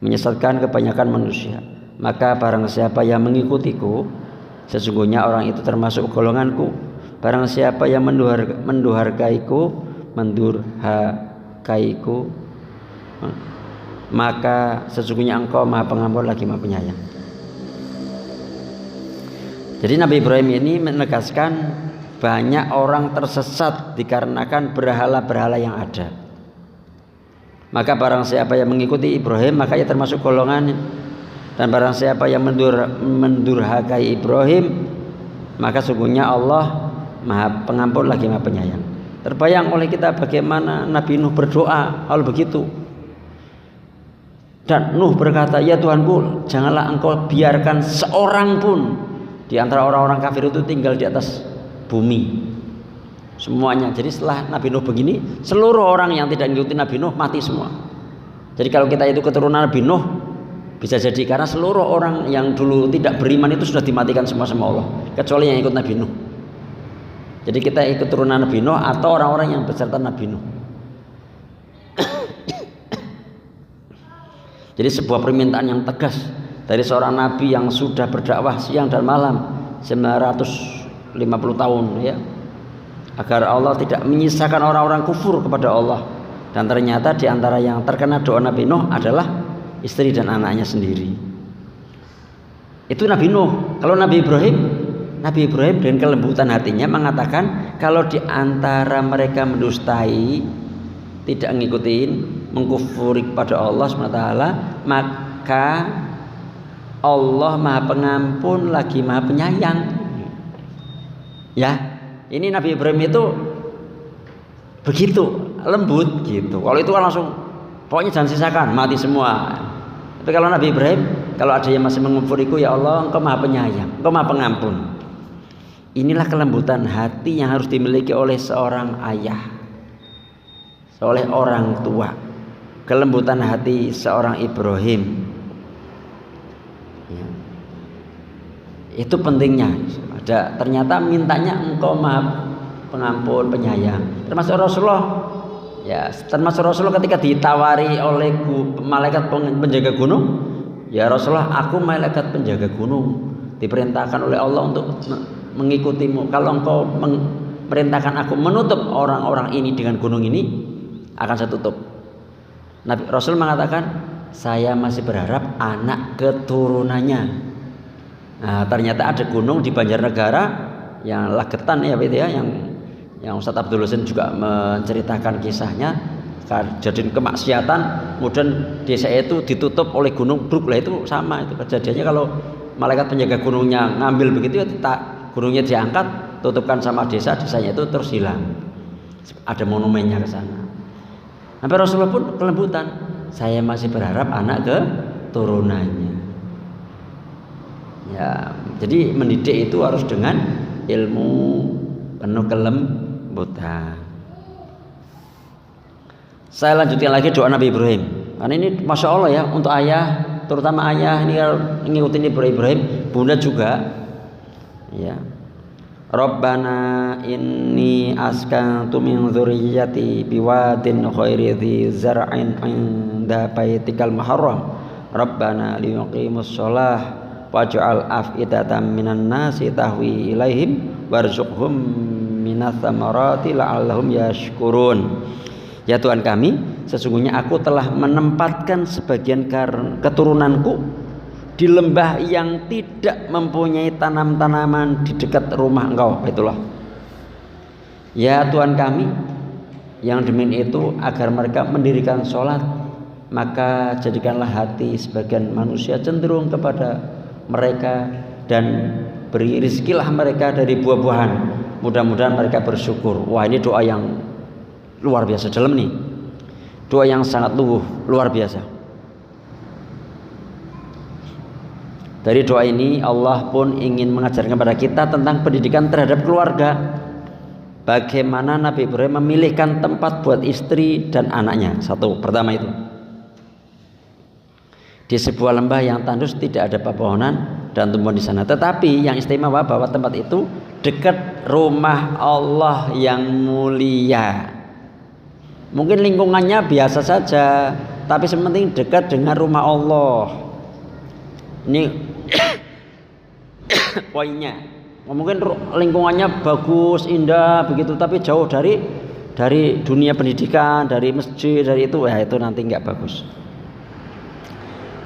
Menyesatkan kebanyakan manusia. Maka barang siapa yang mengikutiku, sesungguhnya orang itu termasuk golonganku. Barang siapa yang mendurhakaiku, maka sesungguhnya engkau Maha Pengampun lagi Maha Penyayang. Jadi Nabi Ibrahim ini menegaskan banyak orang tersesat dikarenakan berhala-berhala yang ada. Maka barang siapa yang mengikuti Ibrahim, maka ia termasuk golongan. Dan barang siapa yang mendurhakai Ibrahim, maka sungguhnya Allah Maha Pengampun lagi Maha Penyayang. Terbayang oleh kita bagaimana Nabi Nuh berdoa hal begitu. Dan Nuh berkata, ya Tuhanku, janganlah engkau biarkan seorang pun di antara orang-orang kafir itu tinggal di atas bumi. Semuanya. Jadi setelah Nabi Nuh begini, seluruh orang yang tidak mengikuti Nabi Nuh mati semua. Jadi kalau kita itu keturunan Nabi Nuh, bisa jadi karena seluruh orang yang dulu tidak beriman itu sudah dimatikan semua sama Allah, kecuali yang ikut Nabi Nuh. Jadi kita ikut keturunan Nabi Nuh atau orang-orang yang beserta Nabi Nuh. Jadi sebuah permintaan yang tegas dari seorang nabi yang sudah berdakwah siang dan malam 950 tahun ya, agar Allah tidak menyisakan orang-orang kufur kepada Allah. Dan ternyata di antara yang terkena doa Nabi Nuh adalah istri dan anaknya sendiri. Itu Nabi Nuh. Kalau Nabi Ibrahim dengan kelembutan hatinya mengatakan, kalau di antara mereka mendustai, tidak ngikutin, mengkufuri kepada Allah SWT, maka Allah Maha Pengampun lagi Maha Penyayang. Ya, ini Nabi Ibrahim itu begitu lembut gitu. Kalau itu kan langsung pokoknya jangan sisakan, mati semua. Tapi kalau Nabi Ibrahim, kalau ada yang masih mengkufuriku, ya Allah Engkau Maha Penyayang, Engkau Maha Pengampun. Inilah kelembutan hati yang harus dimiliki oleh seorang ayah, oleh orang tua. Kelembutan hati seorang Ibrahim ya. Itu pentingnya. Ternyata mintanya Engkau Maha Pengampun, Penyayang. Termasuk Rasulullah ya, termasuk Rasulullah ketika ditawari oleh malaikat penjaga gunung, ya Rasulullah, aku malaikat penjaga gunung, diperintahkan oleh Allah untuk mengikutimu. Kalau Engkau memerintahkan aku menutup orang-orang ini dengan gunung ini, akan saya tutup. Nabi Rasul mengatakan, saya masih berharap anak keturunannya. Nah, ternyata ada gunung di Banjarnegara yang Lagetan ya, yang Ustadz Abdul Husain juga menceritakan kisahnya. Kejadian kemaksiatan, kemudian desa itu ditutup oleh gunung bruk. Lah itu sama itu kejadiannya. Kalau malaikat penjaga gunungnya ngambil begitu ya, gunungnya diangkat, tutupkan sama desanya itu terus hilang. Ada monumennya ke sana. Sampai Rasulullah pun kelembutan, saya masih berharap anak keturunannya. Ya, jadi mendidik itu harus dengan ilmu penuh kelembutan. Saya lanjutkan lagi doa Nabi Ibrahim. Karena ini masya Allah ya, untuk ayah, terutama ayah ini ngikutin Ibrahim, bunda juga. Ya. Rabbana inni askantu min dzurriyyati biwadin ghairi dzi zar'in 'inda baitikal muharram. Rabbana liyuqimus shalah waj'al af'idatan minan nasi tahwi ilaihim warzuqhum minats tsamarati la'allahum yashkurun. Ya Tuhan kami, sesungguhnya aku telah menempatkan sebagian keturunanku di lembah yang tidak mempunyai tanam-tanaman di dekat rumah Engkau, Baitullah. Ya Tuhan kami, yang demikian itu agar mereka mendirikan sholat, maka jadikanlah hati sebagian manusia cenderung kepada mereka dan beri rizkilah mereka dari buah-buahan. Mudah-mudahan mereka bersyukur. Wah, ini doa yang luar biasa dalam nih, doa yang sangat luar biasa. Dari doa ini Allah pun ingin mengajarkan kepada kita tentang pendidikan terhadap keluarga. Bagaimana Nabi Ibrahim memilihkan tempat buat istri dan anaknya. Satu, pertama itu di sebuah lembah yang tandus, tidak ada pepohonan dan tumbuhan di sana. Tetapi yang istimewa bahwa tempat itu dekat rumah Allah yang mulia. Mungkin lingkungannya biasa saja, tapi sementing dekat dengan rumah Allah. Ini poinnya. Mungkin lingkungannya bagus, indah begitu, tapi jauh dari dunia pendidikan, dari masjid, dari itu, ya itu nanti nggak bagus.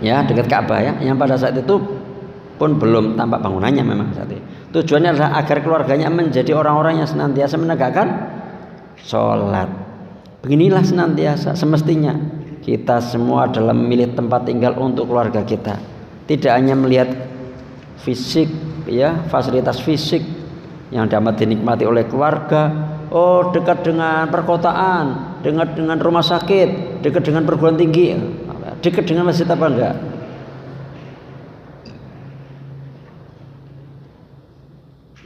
Ya, dekat Ka'bah ya, yang pada saat itu pun belum tampak bangunannya memang saat itu. Tujuannya adalah agar keluarganya menjadi orang-orang yang senantiasa menegakkan sholat. Beginilah senantiasa semestinya kita semua dalam memilih tempat tinggal untuk keluarga kita. Tidak hanya melihat fisik ya, fasilitas fisik yang dapat dinikmati oleh keluarga. Oh, dekat dengan perkotaan, dekat dengan rumah sakit, dekat dengan perguruan tinggi, dekat dengan masjid apa enggak?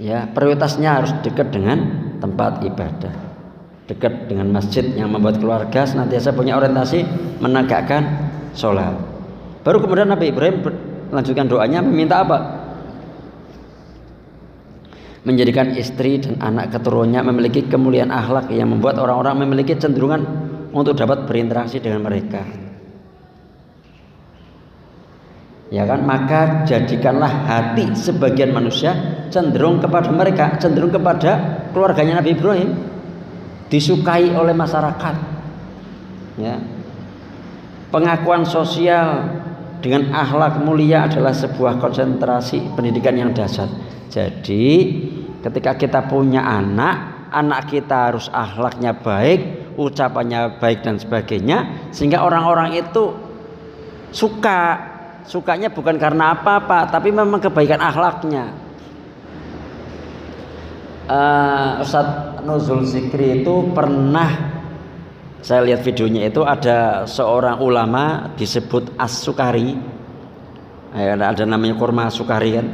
Ya, prioritasnya harus dekat dengan tempat ibadah, dekat dengan masjid, yang membuat keluarga senantiasa punya orientasi menegakkan sholat. Baru kemudian Nabi Ibrahim melanjutkan doanya meminta apa? Menjadikan istri dan anak keturunannya memiliki kemuliaan akhlak yang membuat orang-orang memiliki cenderungan untuk dapat berinteraksi dengan mereka. Ya kan, maka jadikanlah hati sebagian manusia cenderung kepada mereka, cenderung kepada keluarganya Nabi Ibrahim, disukai oleh masyarakat. Ya. Pengakuan sosial dengan akhlak mulia adalah sebuah konsentrasi pendidikan yang dasar. Jadi ketika kita punya anak kita harus akhlaknya baik, ucapannya baik dan sebagainya, sehingga orang-orang itu sukanya bukan karena apa-apa, tapi memang kebaikan akhlaknya. Ustadz Nuzul Zikri itu pernah saya lihat videonya, itu ada seorang ulama disebut As-Sukari, ada namanya kurma Sukari kan,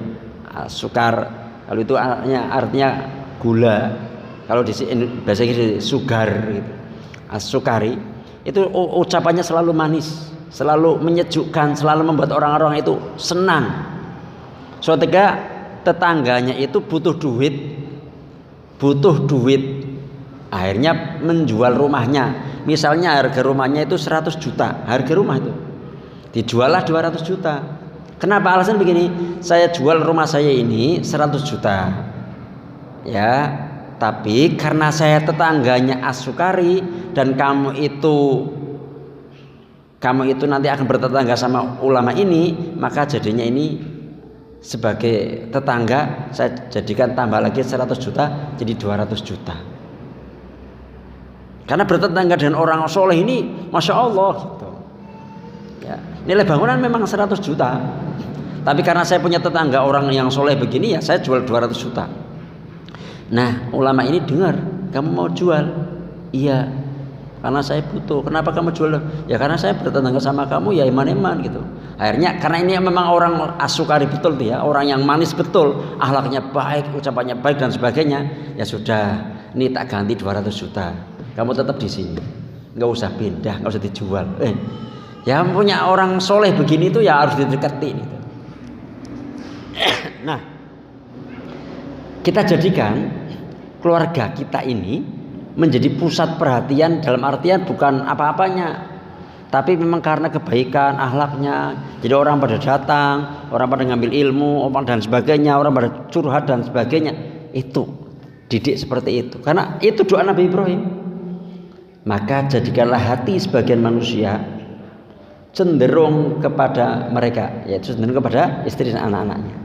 sukar, kalau itu artinya gula, kalau di bahasa Inggris sugar gitu. As-Sukari itu ucapannya selalu manis, selalu menyejukkan, selalu membuat orang-orang itu senang. Suatu ketika tetangganya itu butuh duit, akhirnya menjual rumahnya. Misalnya harga rumahnya itu 100 juta, harga rumah itu dijuallah 200 juta. Kenapa? Alasan begini, saya jual rumah saya ini 100 juta ya, tapi karena saya tetangganya As-Sukari dan kamu itu nanti akan bertetangga sama ulama ini, maka jadinya ini sebagai tetangga saya jadikan tambah lagi 100 juta jadi 200 juta. Karena bertetangga dengan orang soleh ini, masya Allah gitu. Ya, nilai bangunan memang 100 juta, tapi karena saya punya tetangga orang yang soleh begini, ya saya jual 200 juta. Nah, ulama ini dengar, kamu mau jual? Iya, karena saya butuh. Kenapa kamu jual? Ya karena saya bertetangga sama kamu, ya iman-iman gitu. Akhirnya karena ini memang orang As-Sukari betul tuh ya, orang yang manis betul, akhlaknya baik, ucapannya baik dan sebagainya. Ya sudah, ini tak ganti 200 juta. Kamu tetap di sini, nggak usah pindah, nggak usah dijual. Ya punya orang soleh begini tuh ya harus didekati gitu. Nah, kita jadikan keluarga kita ini menjadi pusat perhatian, dalam artian bukan apa-apanya, tapi memang karena kebaikan akhlaknya. Jadi orang pada datang, orang pada ngambil ilmu, dan sebagainya, orang pada curhat dan sebagainya. Itu didik seperti itu, karena itu doa Nabi Ibrahim. Maka jadikanlah hati sebagian manusia cenderung kepada mereka, yaitu cenderung kepada istri dan anak-anaknya.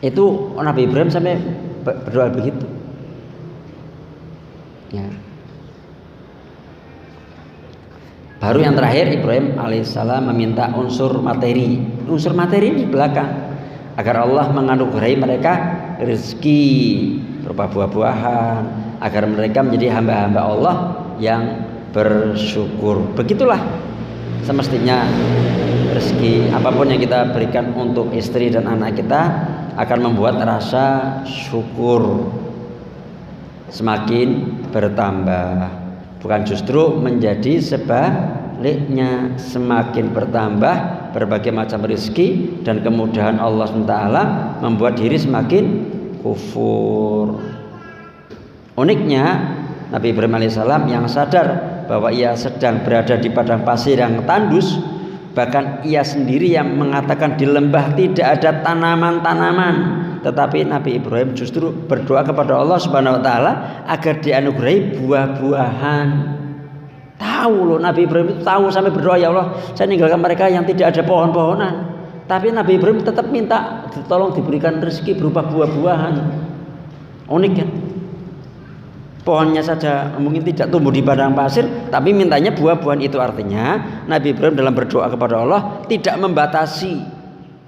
Itu Nabi Ibrahim sampai berdoa begitu ya. Baru yang terakhir Ibrahim alaihissalam meminta unsur materi di belakang, agar Allah menganugerahi mereka rezeki berupa buah-buahan, agar mereka menjadi hamba-hamba Allah yang bersyukur. Begitulah semestinya rezeki apapun yang kita berikan untuk istri dan anak kita akan membuat rasa syukur semakin bertambah, bukan justru menjadi sebaliknya, semakin bertambah berbagai macam rezeki dan kemudahan Allah SWT membuat diri semakin kufur. Uniknya Nabi Ibrahim alaihissalam yang sadar bahwa ia sedang berada di padang pasir yang tandus, bahkan ia sendiri yang mengatakan di lembah tidak ada tanaman-tanaman, tetapi Nabi Ibrahim justru berdoa kepada Allah Subhanahu wa taala agar dianugerahi buah-buahan. Tahu loh, Nabi Ibrahim itu tahu sampai berdoa, ya Allah, saya ninggalkan mereka yang tidak ada pohon-pohonan. Tapi Nabi Ibrahim tetap minta tolong diberikan rezeki berupa buah-buahan. Unik kan? Pohonnya saja mungkin tidak tumbuh di padang pasir, tapi mintanya buah-buahan. Itu artinya Nabi Ibrahim dalam berdoa kepada Allah tidak membatasi,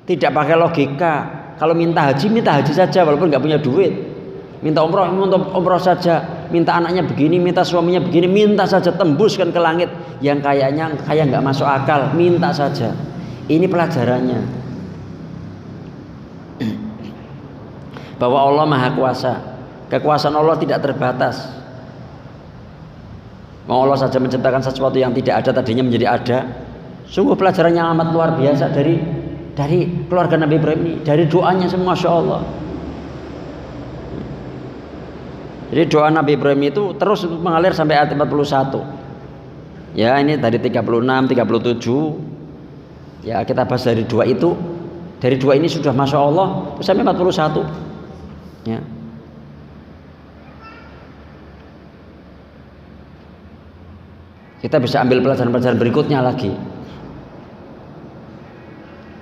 tidak pakai logika. Kalau minta haji saja walaupun nggak punya duit. Minta umroh saja, minta anaknya begini, minta suaminya begini, minta saja, tembuskan ke langit. Yang kayaknya kayak nggak masuk akal, minta saja. Ini pelajarannya. Bahwa Allah Maha Kuasa. Kekuasaan Allah tidak terbatas. Mau Allah saja menciptakan sesuatu yang tidak ada tadinya menjadi ada. Sungguh pelajaran yang amat luar biasa dari keluarga Nabi Ibrahim ini, dari doanya semua, Masya Allah. Jadi doa Nabi Ibrahim itu terus mengalir sampai ayat 41. Ya, ini dari 36, 37. Ya, kita bahas dari dua itu. Dari dua ini sudah Masya Allah sampai 41. Ya. Kita bisa ambil pelajaran-pelajaran berikutnya lagi.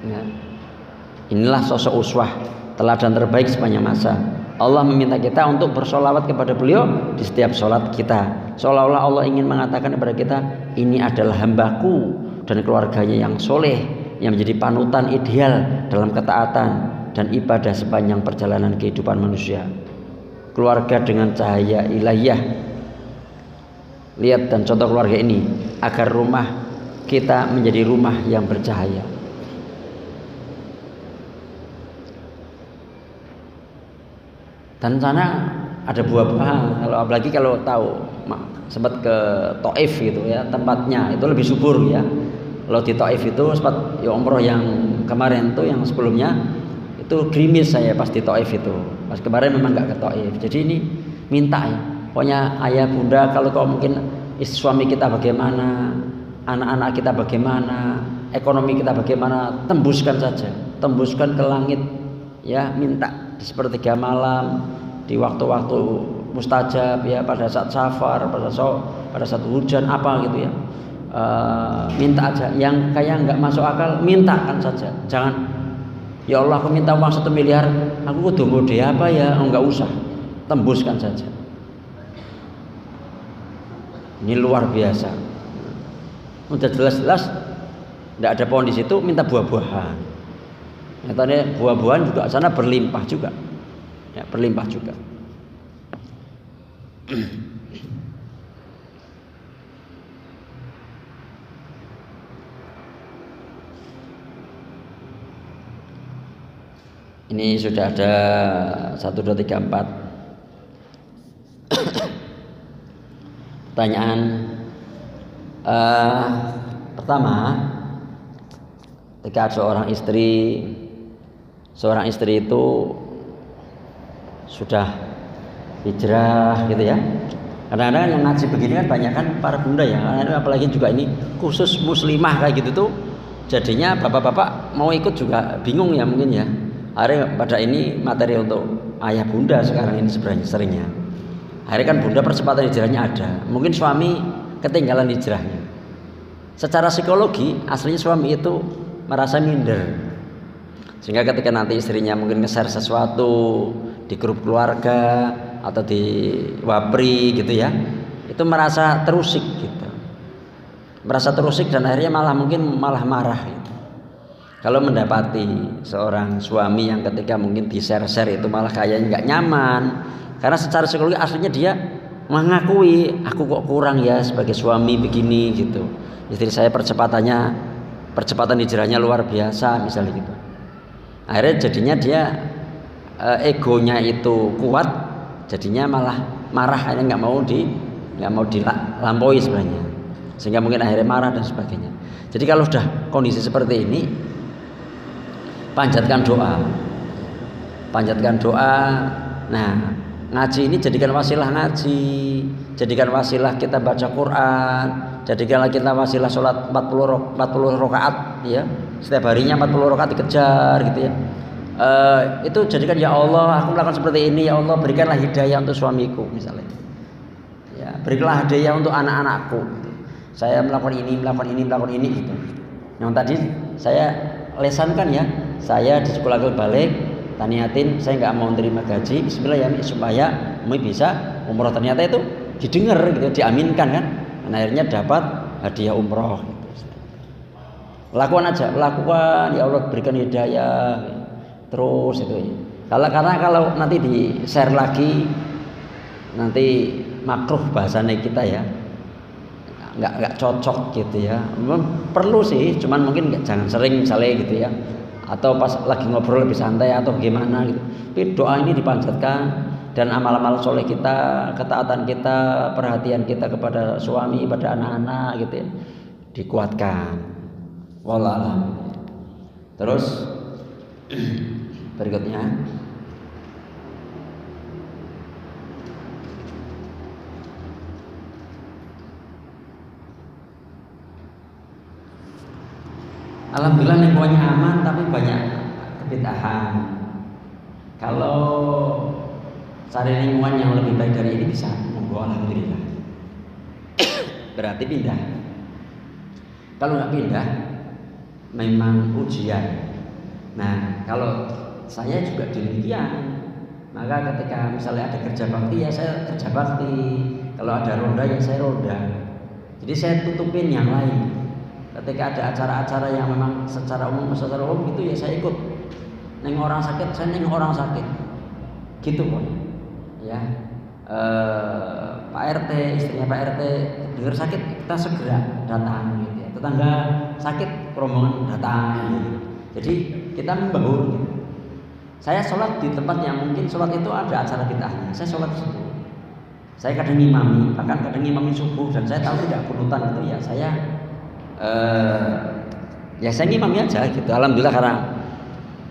Ya. Inilah sosok uswah, teladan terbaik sepanjang masa. Allah meminta kita untuk bersolawat kepada beliau di setiap sholat kita. Seolah-olah Allah ingin mengatakan kepada kita, ini adalah hambaku dan keluarganya yang soleh, yang menjadi panutan ideal dalam ketaatan dan ibadah sepanjang perjalanan kehidupan manusia. Keluarga dengan cahaya ilahiyah. Lihat dan contoh keluarga ini, agar rumah kita menjadi rumah yang bercahaya. Dan sana ada buah-buahan. Kalau apalagi kalau tahu sempat ke Taif gitu ya, tempatnya itu lebih subur ya. Kalau di Taif itu sempat ya umroh yang kemarin tuh, yang sebelumnya itu gerimis saya pas di Taif itu. Pas kemarin memang nggak ke Taif. Jadi ini minta ya, pokoknya ayah bunda, kalau kau mungkin suami kita bagaimana, anak-anak kita bagaimana, ekonomi kita bagaimana, tembuskan saja, tembuskan ke langit ya, minta di sepertiga malam, di waktu-waktu mustajab ya, pada saat safar, pada saat hujan apa gitu ya, minta aja. Yang kayak nggak masuk akal, mintakan saja. Jangan ya Allah aku minta uang 1 miliar, aku kudu ngode apa ya, nggak usah, tembuskan saja. Ini luar biasa. Udah jelas-jelas nggak ada pohon di situ, minta buah-buahan. Nyatanya buah-buahan juga sana berlimpah juga, ya, berlimpah juga. Ini sudah ada 1, 2, 3, 4 pertanyaan. Pertama, ketika seorang istri itu sudah hijrah gitu ya. Kadang-kadang yang ngaji begini kan banyak kan para bunda ya, apalagi juga ini khusus muslimah kayak gitu tuh, jadinya bapak-bapak mau ikut juga bingung ya mungkin ya. Akhirnya pada ini materi untuk ayah bunda sekarang ini sebenarnya seringnya. Akhirnya kan bunda percepatan hijrahnya ada, mungkin suami ketinggalan hijrahnya. Secara psikologi aslinya suami itu merasa minder. Sehingga ketika nanti istrinya mungkin nge-share sesuatu di grup keluarga atau di wapri gitu ya, itu merasa terusik gitu, merasa terusik dan akhirnya malah marah gitu. Kalau mendapati seorang suami yang ketika mungkin di share itu malah kayaknya nggak nyaman, karena secara psikologi aslinya dia mengakui, aku kok kurang ya sebagai suami begini gitu, istri saya percepatan hijrahnya luar biasa misalnya gitu. Akhirnya jadinya dia egonya itu kuat, jadinya malah marah, akhirnya nggak mau dilampaui sebenarnya, sehingga mungkin akhirnya marah dan sebagainya. Jadi kalau sudah kondisi seperti ini, panjatkan doa. Nah, ngaji ini jadikan wasilah ngaji, jadikan wasilah kita baca Quran, jadikanlah kita wasilah sholat 40 rakaat ya, setiap harinya 40 rakaat dikejar gitu ya. Itu jadikan, ya Allah aku melakukan seperti ini, ya Allah berikanlah hidayah untuk suamiku misalnya ya, berikanlah hidayah untuk anak-anakku gitu. Saya melakukan ini gitu. Yang tadi saya lesankan ya, saya di sekolah balik taniatin, saya nggak mau terima gaji, bismillah ya supaya Umi bisa umroh. Ternyata itu didengar gitu, diaminkan kan, dan akhirnya dapat hadiah umroh gitu. Lakukan ya Allah berikan hidayah terus itu. Karena kalau nanti di share lagi nanti makruh bahasanya kita ya, nggak cocok gitu ya. Memang perlu sih, cuman mungkin jangan sering misalnya gitu ya, atau pas lagi ngobrol lebih santai atau gimana gitu. Tapi doa ini dipanjatkan, dan amal-amal soleh kita, ketaatan kita, perhatian kita kepada suami, pada anak-anak gitu ya, dikuatkan. Wallahualam. Terus berikutnya, alhamdulillah lingkungannya aman tapi banyak kebid'ahan. Kalau cari lingkungan yang lebih baik dari ini bisa, monggo alhamdulillah. Berarti pindah. Kalau nggak pindah, memang ujian. Nah, kalau saya juga demikian. Maka ketika misalnya ada kerja bakti ya saya kerja bakti. Kalau ada ronda ya saya ronda. Jadi saya tutupin yang lain. Ketika ada acara-acara yang memang secara umum gitu ya saya ikut. Neng orang sakit, saya neng orang sakit. Gitu pun. Ya. Pak RT, istrinya Pak RT dengar sakit, kita segera datang gitu ya. Tetangga sakit, rombongan datang gitu. Jadi kita membaur gitu. Saya sholat di tempat yang mungkin sholat itu ada acara bid'ahnya, saya sholat di situ. Saya kadang ngimami, bahkan kadang ngimami subuh, dan saya tahu tidak kunutan itu ya saya saya ngimami aja gitu. Alhamdulillah, karena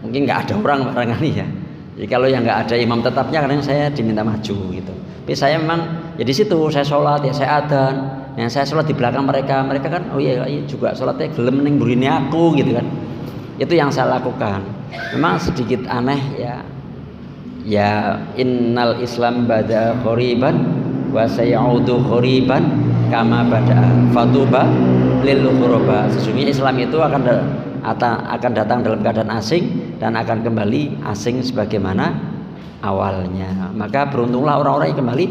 mungkin nggak ada orang barangkali ya. Jadi kalau yang nggak ada imam tetapnya, kadang saya diminta maju gitu. Tapi saya memang ya di situ saya sholat ya, saya adzan. Yang saya sholat di belakang mereka kan oh iya juga sholatnya gelem ning burine aku gitu kan. Itu yang saya lakukan. Memang sedikit aneh ya. Ya innal Islam bada khoriban wa sayaudu khoriban kama bada fatuba lil ghuraba. Sesungguhnya Islam itu akan datang dalam keadaan asing dan akan kembali asing sebagaimana awalnya. Maka beruntunglah orang-orang yang kembali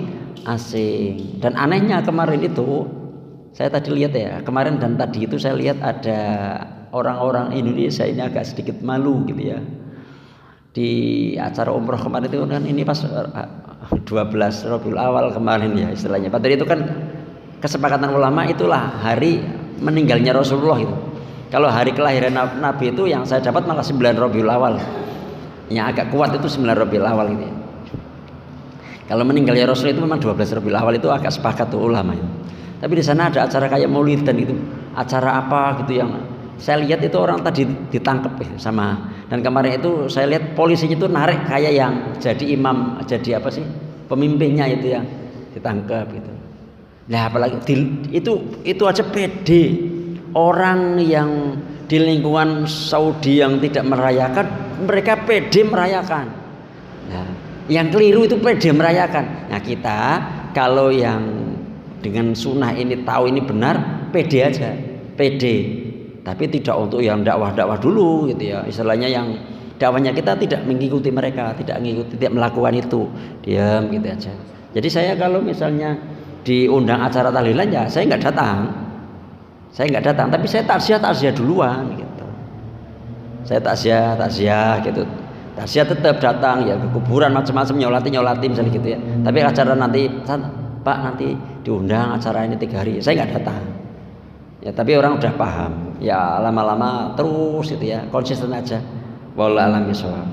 asing. Dan anehnya kemarin itu saya tadi lihat ya, kemarin dan tadi itu saya lihat ada orang-orang Indonesia ini agak sedikit malu gitu ya. Di acara umroh kemarin itu kan ini pas 12 Rabiul Awal kemarin ya istilahnya. Padahal itu kan kesepakatan ulama itulah hari meninggalnya Rasulullah itu. Kalau hari kelahiran Nabi itu yang saya dapat malah 9 Rabiul Awal. Yang agak kuat itu 9 Rabiul Awal gitu ya. Kalau meninggalnya Rasul itu memang 12 Rabiul Awal, itu agak sepakat tuh ulama itu. Tapi di sana ada acara kayak Maulid dan itu acara apa gitu yang saya lihat itu orang tadi ditangkap sama, dan kemarin itu saya lihat polisinya itu narik kayak yang jadi imam, jadi apa sih pemimpinnya itu yang ditangkap gitu. Nah apalagi itu aja pede orang yang di lingkungan Saudi yang tidak merayakan, mereka pede merayakan. Nah, yang keliru itu pede merayakan. Nah kita kalau yang dengan sunnah ini tahu ini benar, pede aja, pede. Tapi tidak untuk yang dakwah-dakwah dulu gitu ya. Istilahnya yang dakwahnya kita tidak mengikuti mereka, tidak melakukan itu, diam gitu aja. Jadi saya kalau misalnya diundang acara tahlilan ya saya nggak datang. Tapi saya takziah duluan gitu. Saya takziah gitu. Takziah tetap datang ya, ke kuburan macam-macam, nyolati misalnya gitu ya. Tapi acara nanti Pak nanti diundang acara ini 3 hari, saya nggak datang. Ya tapi orang udah paham. Ya lama-lama terus gitu ya, konsisten aja. Wallahu a'lam bishawab.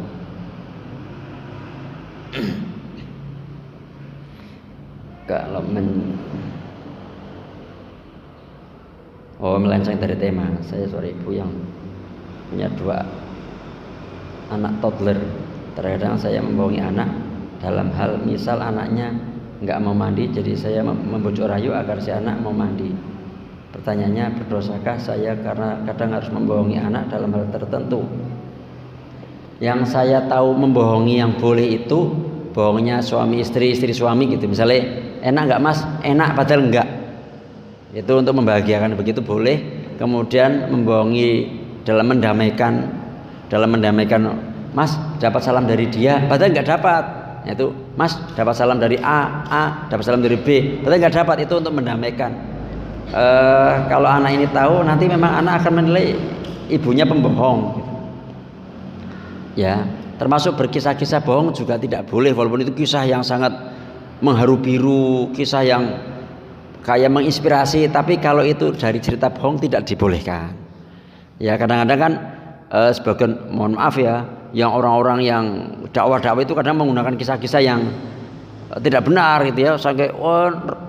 Kalau melenceng dari tema, saya seorang ibu yang punya 2 anak toddler. Terkadang saya membohongi anak dalam hal misal anaknya nggak mau mandi, jadi saya membujuk rayu agar si anak mau mandi. Pertanyaannya, berdosakah saya karena kadang harus membohongi anak dalam hal tertentu? Yang saya tahu membohongi yang boleh itu bohongnya suami istri suami gitu. Misalnya enak nggak mas? Enak padahal enggak. Itu untuk membahagiakan, begitu boleh. Kemudian membohongi dalam mendamaikan mas dapat salam dari dia padahal nggak dapat. Itu mas dapat salam dari A dapat salam dari B padahal nggak dapat. Itu untuk mendamaikan. Kalau anak ini tahu, nanti memang anak akan menilai ibunya pembohong gitu. Ya, termasuk berkisah-kisah bohong juga tidak boleh, walaupun itu kisah yang sangat mengharu biru, kisah yang kayak menginspirasi, tapi kalau itu dari cerita bohong tidak dibolehkan. Ya kadang-kadang kan sebagian, mohon maaf ya, yang orang-orang yang dakwah-dakwah itu kadang menggunakan kisah-kisah yang tidak benar gitu ya, sampai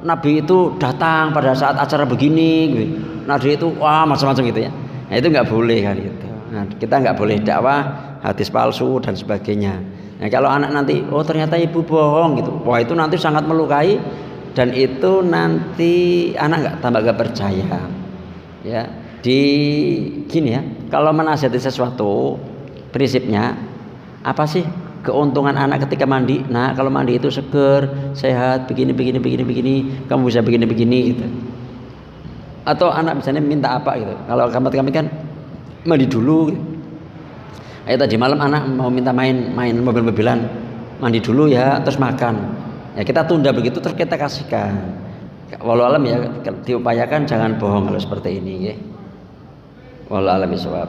Nabi itu datang pada saat acara begini gitu. Nabi itu macam-macam gitu ya. Nah itu nggak boleh kan gitu. Nah, kita nggak boleh dakwah hadis palsu dan sebagainya. Nah, kalau anak nanti ternyata ibu bohong gitu, itu nanti sangat melukai, dan itu nanti anak nggak percaya. Ya, gini ya, kalau menasihati sesuatu prinsipnya apa sih keuntungan anak ketika mandi? Nah, kalau mandi itu seger, sehat, begini, kamu bisa begini gitu. Atau anak misalnya minta apa gitu. Kalau kami kan mandi dulu gitu. Tadi malam anak mau minta main mobil-mobilan, mandi dulu ya, terus makan. Ya kita tunda begitu, terus kita kasihkan. Walau alam ya, diupayakan jangan bohong kalau seperti ini ya. Walau alam bisawab.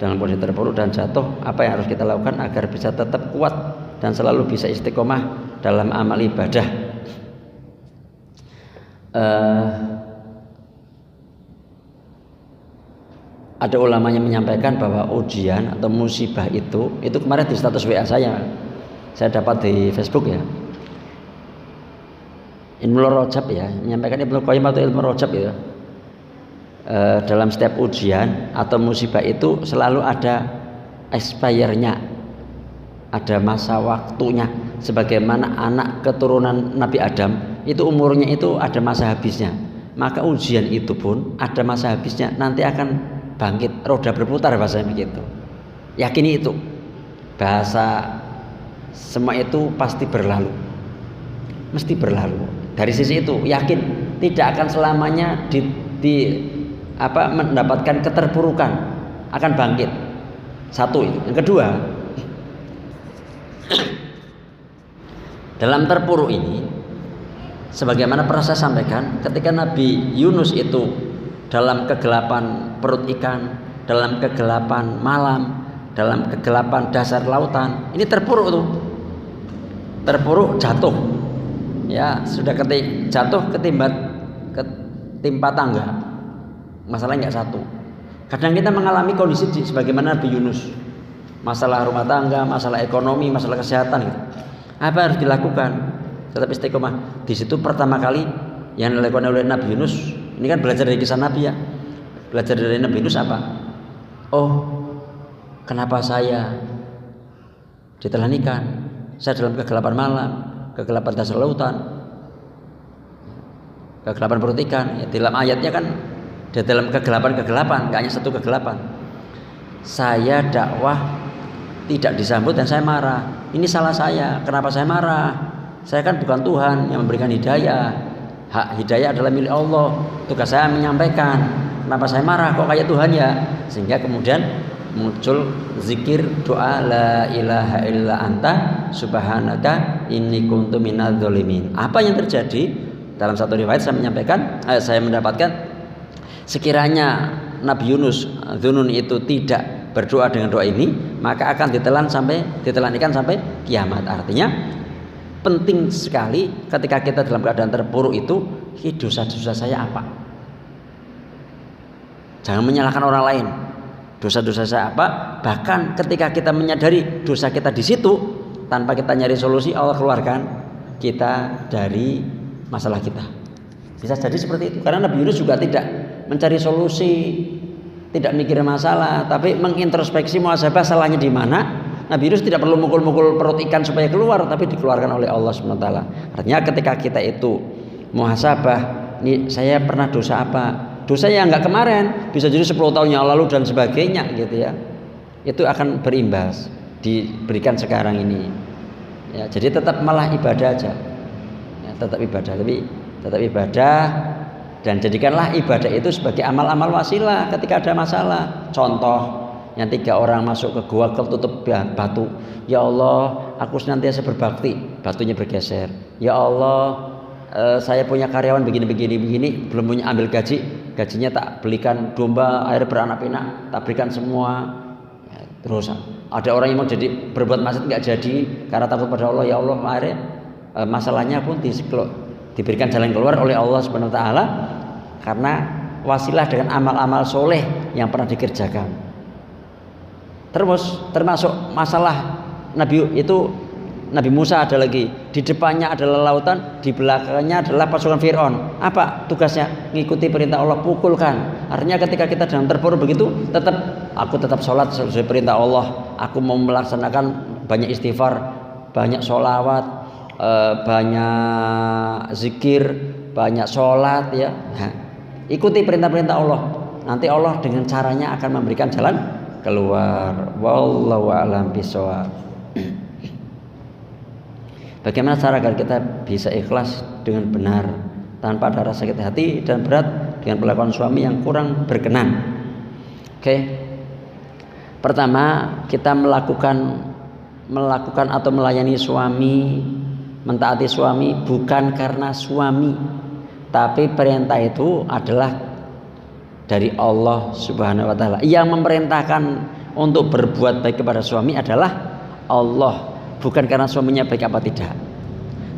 Dalam posisi terpuruk dan jatuh, apa yang harus kita lakukan agar bisa tetap kuat dan selalu bisa istiqomah dalam amal ibadah? Ada ulama yang menyampaikan bahwa ujian atau musibah itu kemarin di status WA saya dapat di Facebook ya, Ibnu Rajab ya, menyampaikan Ibnu Qayyim atau Ibnu Rajab ya, dalam setiap ujian atau musibah itu selalu ada expire-nya, ada masa waktunya. Sebagaimana anak keturunan Nabi Adam itu umurnya itu ada masa habisnya, maka ujian itu pun ada masa habisnya, nanti akan bangkit, roda berputar, bahasanya begitu. Yakini itu, bahasa semua itu pasti berlalu, mesti berlalu. Dari sisi itu yakin tidak akan selamanya mendapatkan keterpurukan, akan bangkit. Satu itu. Yang kedua, dalam terpuruk ini, sebagaimana pernah saya sampaikan, ketika Nabi Yunus itu dalam kegelapan perut ikan, dalam kegelapan malam, dalam kegelapan dasar lautan, ini terpuruk tuh, terpuruk, jatuh ya, sudah jatuh ketimpa tangga, masalahnya nggak satu. Kadang kita mengalami kondisi sebagaimana Nabi Yunus, masalah rumah tangga, masalah ekonomi, masalah kesehatan gitu. Apa harus dilakukan? Tetap istiqomah. Di situ pertama kali yang dilakukan oleh Nabi Yunus, ini kan belajar dari kisah Nabi ya. Belajar dari Nabi Yunus apa? Kenapa saya ditelan ikan? Saya dalam kegelapan malam, kegelapan dasar lautan, kegelapan perut ikan. Ya, dalam ayatnya kan di dalam kegelapan, gak hanya satu kegelapan. Saya dakwah tidak disambut dan saya marah. Ini salah saya. Kenapa saya marah? Saya kan bukan Tuhan yang memberikan hidayah. Hak hidayah adalah milik Allah. Tugas saya menyampaikan. Kenapa saya marah kok kayak Tuhan ya? Sehingga kemudian muncul zikir doa la ilaha illa anta subhanaka inni kuntu minadz dzalimin. Apa yang terjadi? Dalam satu riwayat saya mendapatkan sekiranya Nabi Yunus Dzunun itu tidak berdoa dengan doa ini, maka akan ditelan ikan sampai kiamat. Artinya penting sekali ketika kita dalam keadaan terpuruk itu, dosa-dosa saya apa? Jangan menyalahkan orang lain. Dosa-dosa saya apa? Bahkan ketika kita menyadari dosa kita di situ, tanpa kita nyari solusi, Allah keluarkan kita dari masalah kita. Bisa jadi seperti itu. Karena Nabi Yunus juga tidak mencari solusi, tidak mikir masalah, tapi mengintrospeksi muhasabah salahnya di mana. Nabi Yunus tidak perlu mukul-mukul perut ikan supaya keluar, tapi dikeluarkan oleh Allah SWT. Artinya ketika kita itu muhasabah, nih saya pernah dosa apa? Dosa yang nggak kemarin, bisa jadi 10 tahun yang lalu dan sebagainya gitu ya. Itu akan berimbas, diberikan sekarang ini. Ya, jadi tetap malah ibadah aja. Ya, tetap ibadah dan jadikanlah ibadah itu sebagai amal-amal wasilah ketika ada masalah. Contoh, yang 3 orang masuk ke gua ketutup batu. Ya Allah, aku senantiasa berbakti, batunya bergeser. Ya Allah, saya punya karyawan begini, belum punya ambil gajinya tak belikan domba, air beranak pinak, tak berikan semua. Ya, terus ada orang yang mau jadi berbuat maksiat nggak jadi karena takut pada Allah. Ya Allah, akhirnya masalahnya pun diberikan jalan keluar oleh Allah Subhanahu wa taala karena wasilah dengan amal-amal soleh yang pernah dikerjakan. Terus termasuk masalah Nabi Musa ada lagi, di depannya adalah lautan, di belakangnya adalah pasukan Fir'aun. Apa tugasnya? Ngikuti perintah Allah, pukulkan. Artinya ketika kita dalam terpuruk begitu, aku tetap sholat sesuai perintah Allah. Aku mau melaksanakan banyak istighfar, banyak sholawat, banyak zikir, banyak sholat ya. Nah, ikuti perintah-perintah Allah. Nanti Allah dengan caranya akan memberikan jalan keluar. Wallahu a'lam bishawab. Bagaimana cara agar kita bisa ikhlas dengan benar tanpa ada rasa sakit hati dan berat dengan perlakuan suami yang kurang berkenan? Oke. Pertama, kita melakukan atau melayani suami, mentaati suami bukan karena suami, tapi perintah itu adalah dari Allah Subhanahu wa taala. Yang memerintahkan untuk berbuat baik kepada suami adalah Allah, bukan karena suaminya baik apa tidak.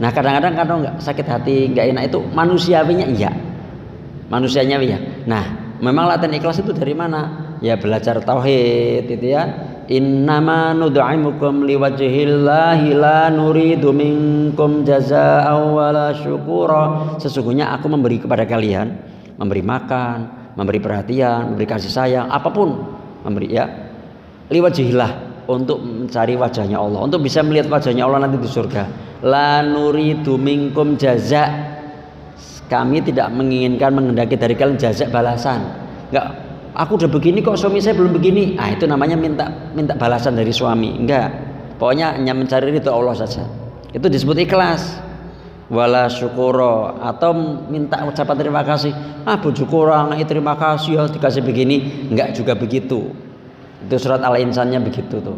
Nah kadang-kadang kalau nggak sakit hati, nggak enak itu manusiawinya iya, manusianya iya. Nah memang latihan ikhlas itu dari mana? Ya belajar tauhid itu ya. Innama nud'imukum liwajhillahi la nuridu minkum jazaa'an wala syukura. Sesungguhnya aku memberi kepada kalian, memberi makan, memberi perhatian, memberi kasih sayang, apapun memberi ya. Liwajhillah, untuk mencari wajahnya Allah, untuk bisa melihat wajahnya Allah nanti di surga. La nuridu minkum jaza, kami tidak menginginkan menghendaki dari kalian jaza, balasan. Enggak, aku udah begini kok suami saya belum begini. Ah itu namanya minta balasan dari suami. Enggak, pokoknya hanya mencari ridho Allah saja. Itu disebut ikhlas. Wala syukuro, atau minta ucapan terima kasih. Bojo kurang, terima kasih ya dikasih begini. Enggak juga begitu. Itu surat Al-Insannya begitu tuh.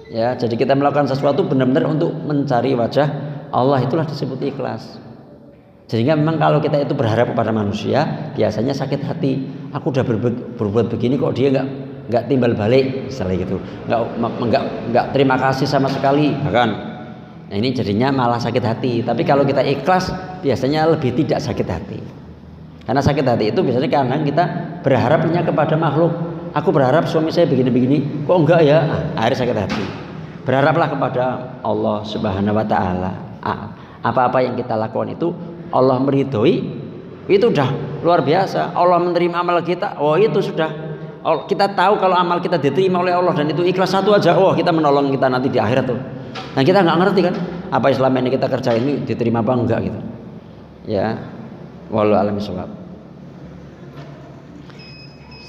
Ya, jadi kita melakukan sesuatu benar-benar untuk mencari wajah Allah, itulah disebut ikhlas. Sehingga memang kalau kita itu berharap kepada manusia, biasanya sakit hati. Aku udah berbuat begini kok dia nggak timbal balik, misalnya gitu. Nggak terima kasih sama sekali, bahkan. Nah, ini jadinya malah sakit hati. Tapi kalau kita ikhlas, biasanya lebih tidak sakit hati. Karena sakit hati itu biasanya karena kita berharapnya kepada makhluk. Aku berharap suami saya begini-begini, kok enggak ya? Akhirnya sakit hati. Berharaplah kepada Allah Subhanahu wa taala. Apa-apa yang kita lakukan itu Allah meridhoi, itu udah luar biasa. Allah menerima amal kita, itu sudah. Kita tahu kalau amal kita diterima oleh Allah dan itu ikhlas satu aja, kita menolong kita nanti di akhirat tuh. Nah kita nggak ngerti kan, apa selama ini kita kerjain ini diterima apa enggak gitu. Ya, wallahu a'lam bishawab.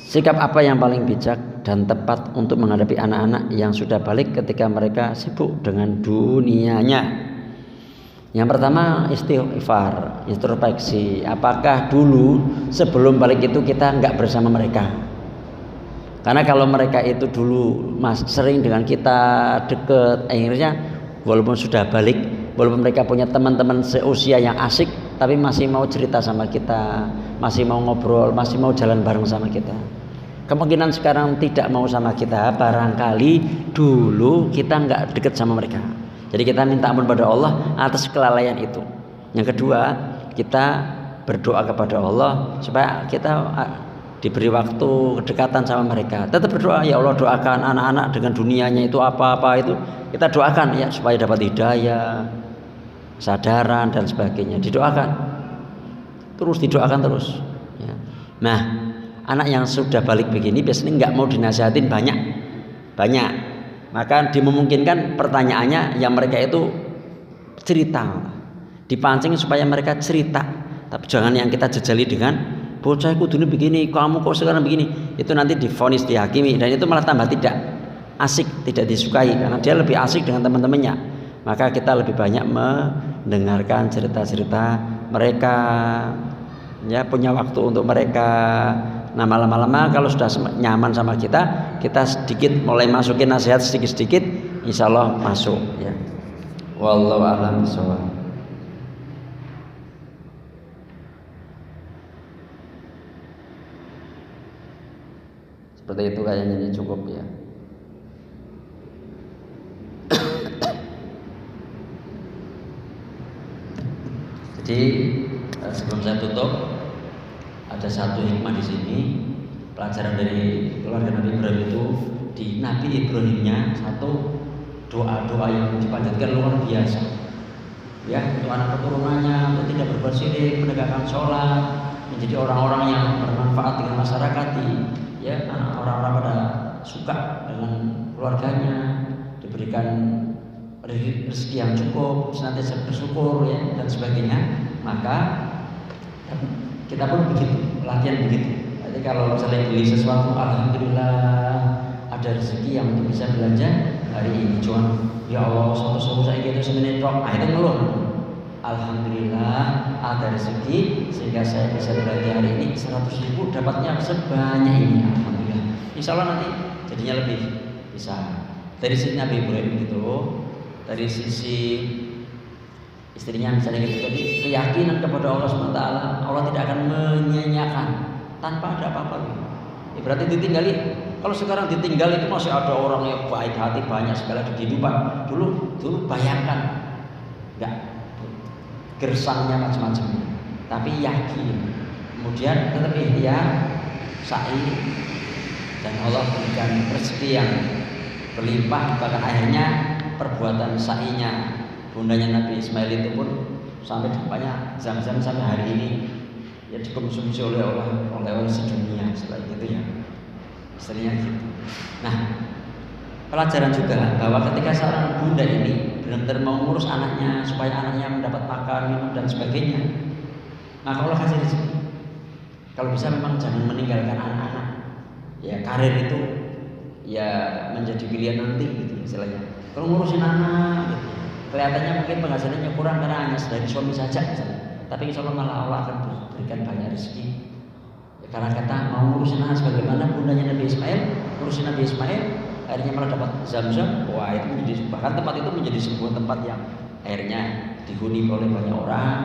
Sikap apa yang paling bijak dan tepat untuk menghadapi anak-anak yang sudah balik ketika mereka sibuk dengan dunianya? Yang pertama, istighfar, introspeksi. Apakah dulu sebelum balik itu kita nggak bersama mereka? Karena kalau mereka itu dulu sering dengan kita deket, akhirnya walaupun sudah balik, walaupun mereka punya teman-teman seusia yang asik, tapi masih mau cerita sama kita, masih mau ngobrol, masih mau jalan bareng sama kita. Kemungkinan sekarang tidak mau sama kita, barangkali dulu kita nggak deket sama mereka. Jadi kita minta ampun pada Allah atas kelalaian itu. Yang kedua, kita berdoa kepada Allah supaya kita diberi waktu kedekatan sama mereka. Tetap berdoa, ya Allah doakan anak-anak dengan dunianya itu apa-apa itu kita doakan ya supaya dapat hidayah, kesadaran dan sebagainya. Didoakan, terus didoakan terus. Ya. Nah, anak yang sudah balik begini biasanya nggak mau dinasihatin banyak. Maka dimungkinkan pertanyaannya yang mereka itu cerita, dipancing supaya mereka cerita. Tapi jangan yang kita jejali dengan bocah kudune begini, kamu kok sekarang begini. Itu nanti divonis, dihakimi, dan itu malah tambah tidak asik, tidak disukai karena dia lebih asik dengan teman-temannya. Maka kita lebih banyak mendengarkan cerita-cerita mereka, ya punya waktu untuk mereka. Nah lama-lama kalau sudah nyaman sama kita sedikit mulai masukin nasihat sedikit-sedikit, insya Allah masuk ya. Wallahu a'lam bishawab. Seperti itu kayaknya ini cukup ya. Jadi sebelum saya tutup, ada satu hikmah di sini, pelajaran dari keluarga Nabi Ibrahim itu, di Nabi Ibrahimnya satu doa-doa yang dipanjatkan luar biasa. Ya, untuk anak keturunannya, untuk tidak berbuat syirik, menegakkan sholat, menjadi orang-orang yang bermanfaat dengan masyarakat, ya, orang-orang pada suka dengan keluarganya, diberikan rezeki yang cukup, senantiasa bersyukur, ya, dan sebagainya. Maka kita pun begitu, latihan begitu. Jadi kalau misalnya beli sesuatu, alhamdulillah ada rezeki yang untuk bisa belanja hari ini. Cuma ya Allah, suatu saya gitu semenit tok, itu ngeluh. Alhamdulillah ada rezeki sehingga saya bisa belanja hari ini 100.000, dapatnya sebanyak ini. Alhamdulillah. Insya Allah nanti jadinya lebih bisa. Dari sisi Nabi Ibrahim gitu, dari sisi istrinya misalnya gitu tadi, keyakinan kepada Allah SWT, Allah tidak akan menyanyiakan tanpa ada apa-apa. Berarti ditinggali. Kalau sekarang ditinggal itu masih ada orang yang baik hati banyak sekali di kehidupan. Dulu bayangkan, enggak gersangnya macam-macam, tapi yakin. Kemudian tetap ikhtiar, sa'i, dan Allah berikan rezeki yang berlimpah. Bahkan akhirnya perbuatan sa'inya bundanya Nabi Ismail itu pun sampai dampaknya Zam-Zam sampai hari ini ya dikonsumsi oleh sedunia. Setelah itu ya istrinya gitu. Nah, pelajaran juga bahwa ketika seorang bunda ini benar-benar mau ngurus anaknya supaya anaknya mendapat makan, minum dan sebagainya, maka Allah kasih rezeki. Kalau bisa memang jangan meninggalkan anak-anak. Ya, karir itu ya menjadi pilihan nanti gitu istilahnya. Kalau ngurusin anak gitu, kelihatannya mungkin penghasilannya kurang karena hanya dari suami saja misalnya. Tapi insya Allah malah Allah akan berikan banyak rezeki. Ya, karena kata mau ngurusin anak sebagaimana bundanya Nabi Ismail, ngurusin Nabi Ismail, akhirnya malah dapat Zam-Zam. Wah, itu menjadi, bahkan tempat itu menjadi sebuah tempat yang akhirnya dihuni oleh banyak orang,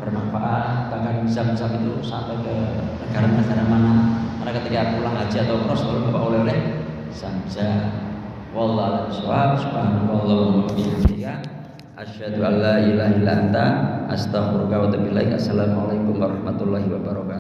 bermanfaat. Bahkan Zam-Zam itu sampai ke negara-negara mana. Karena ketika pulang haji atau umrah selalu bawa oleh-oleh Zam-Zam. Wallahu a'lam bishawab. Subhanallahumma wa bihamdika, asyhadu an la ilaha illa anta, astaghfiruka wa atubu ilaik. Assalamualaikum warahmatullahi wabarakatuh.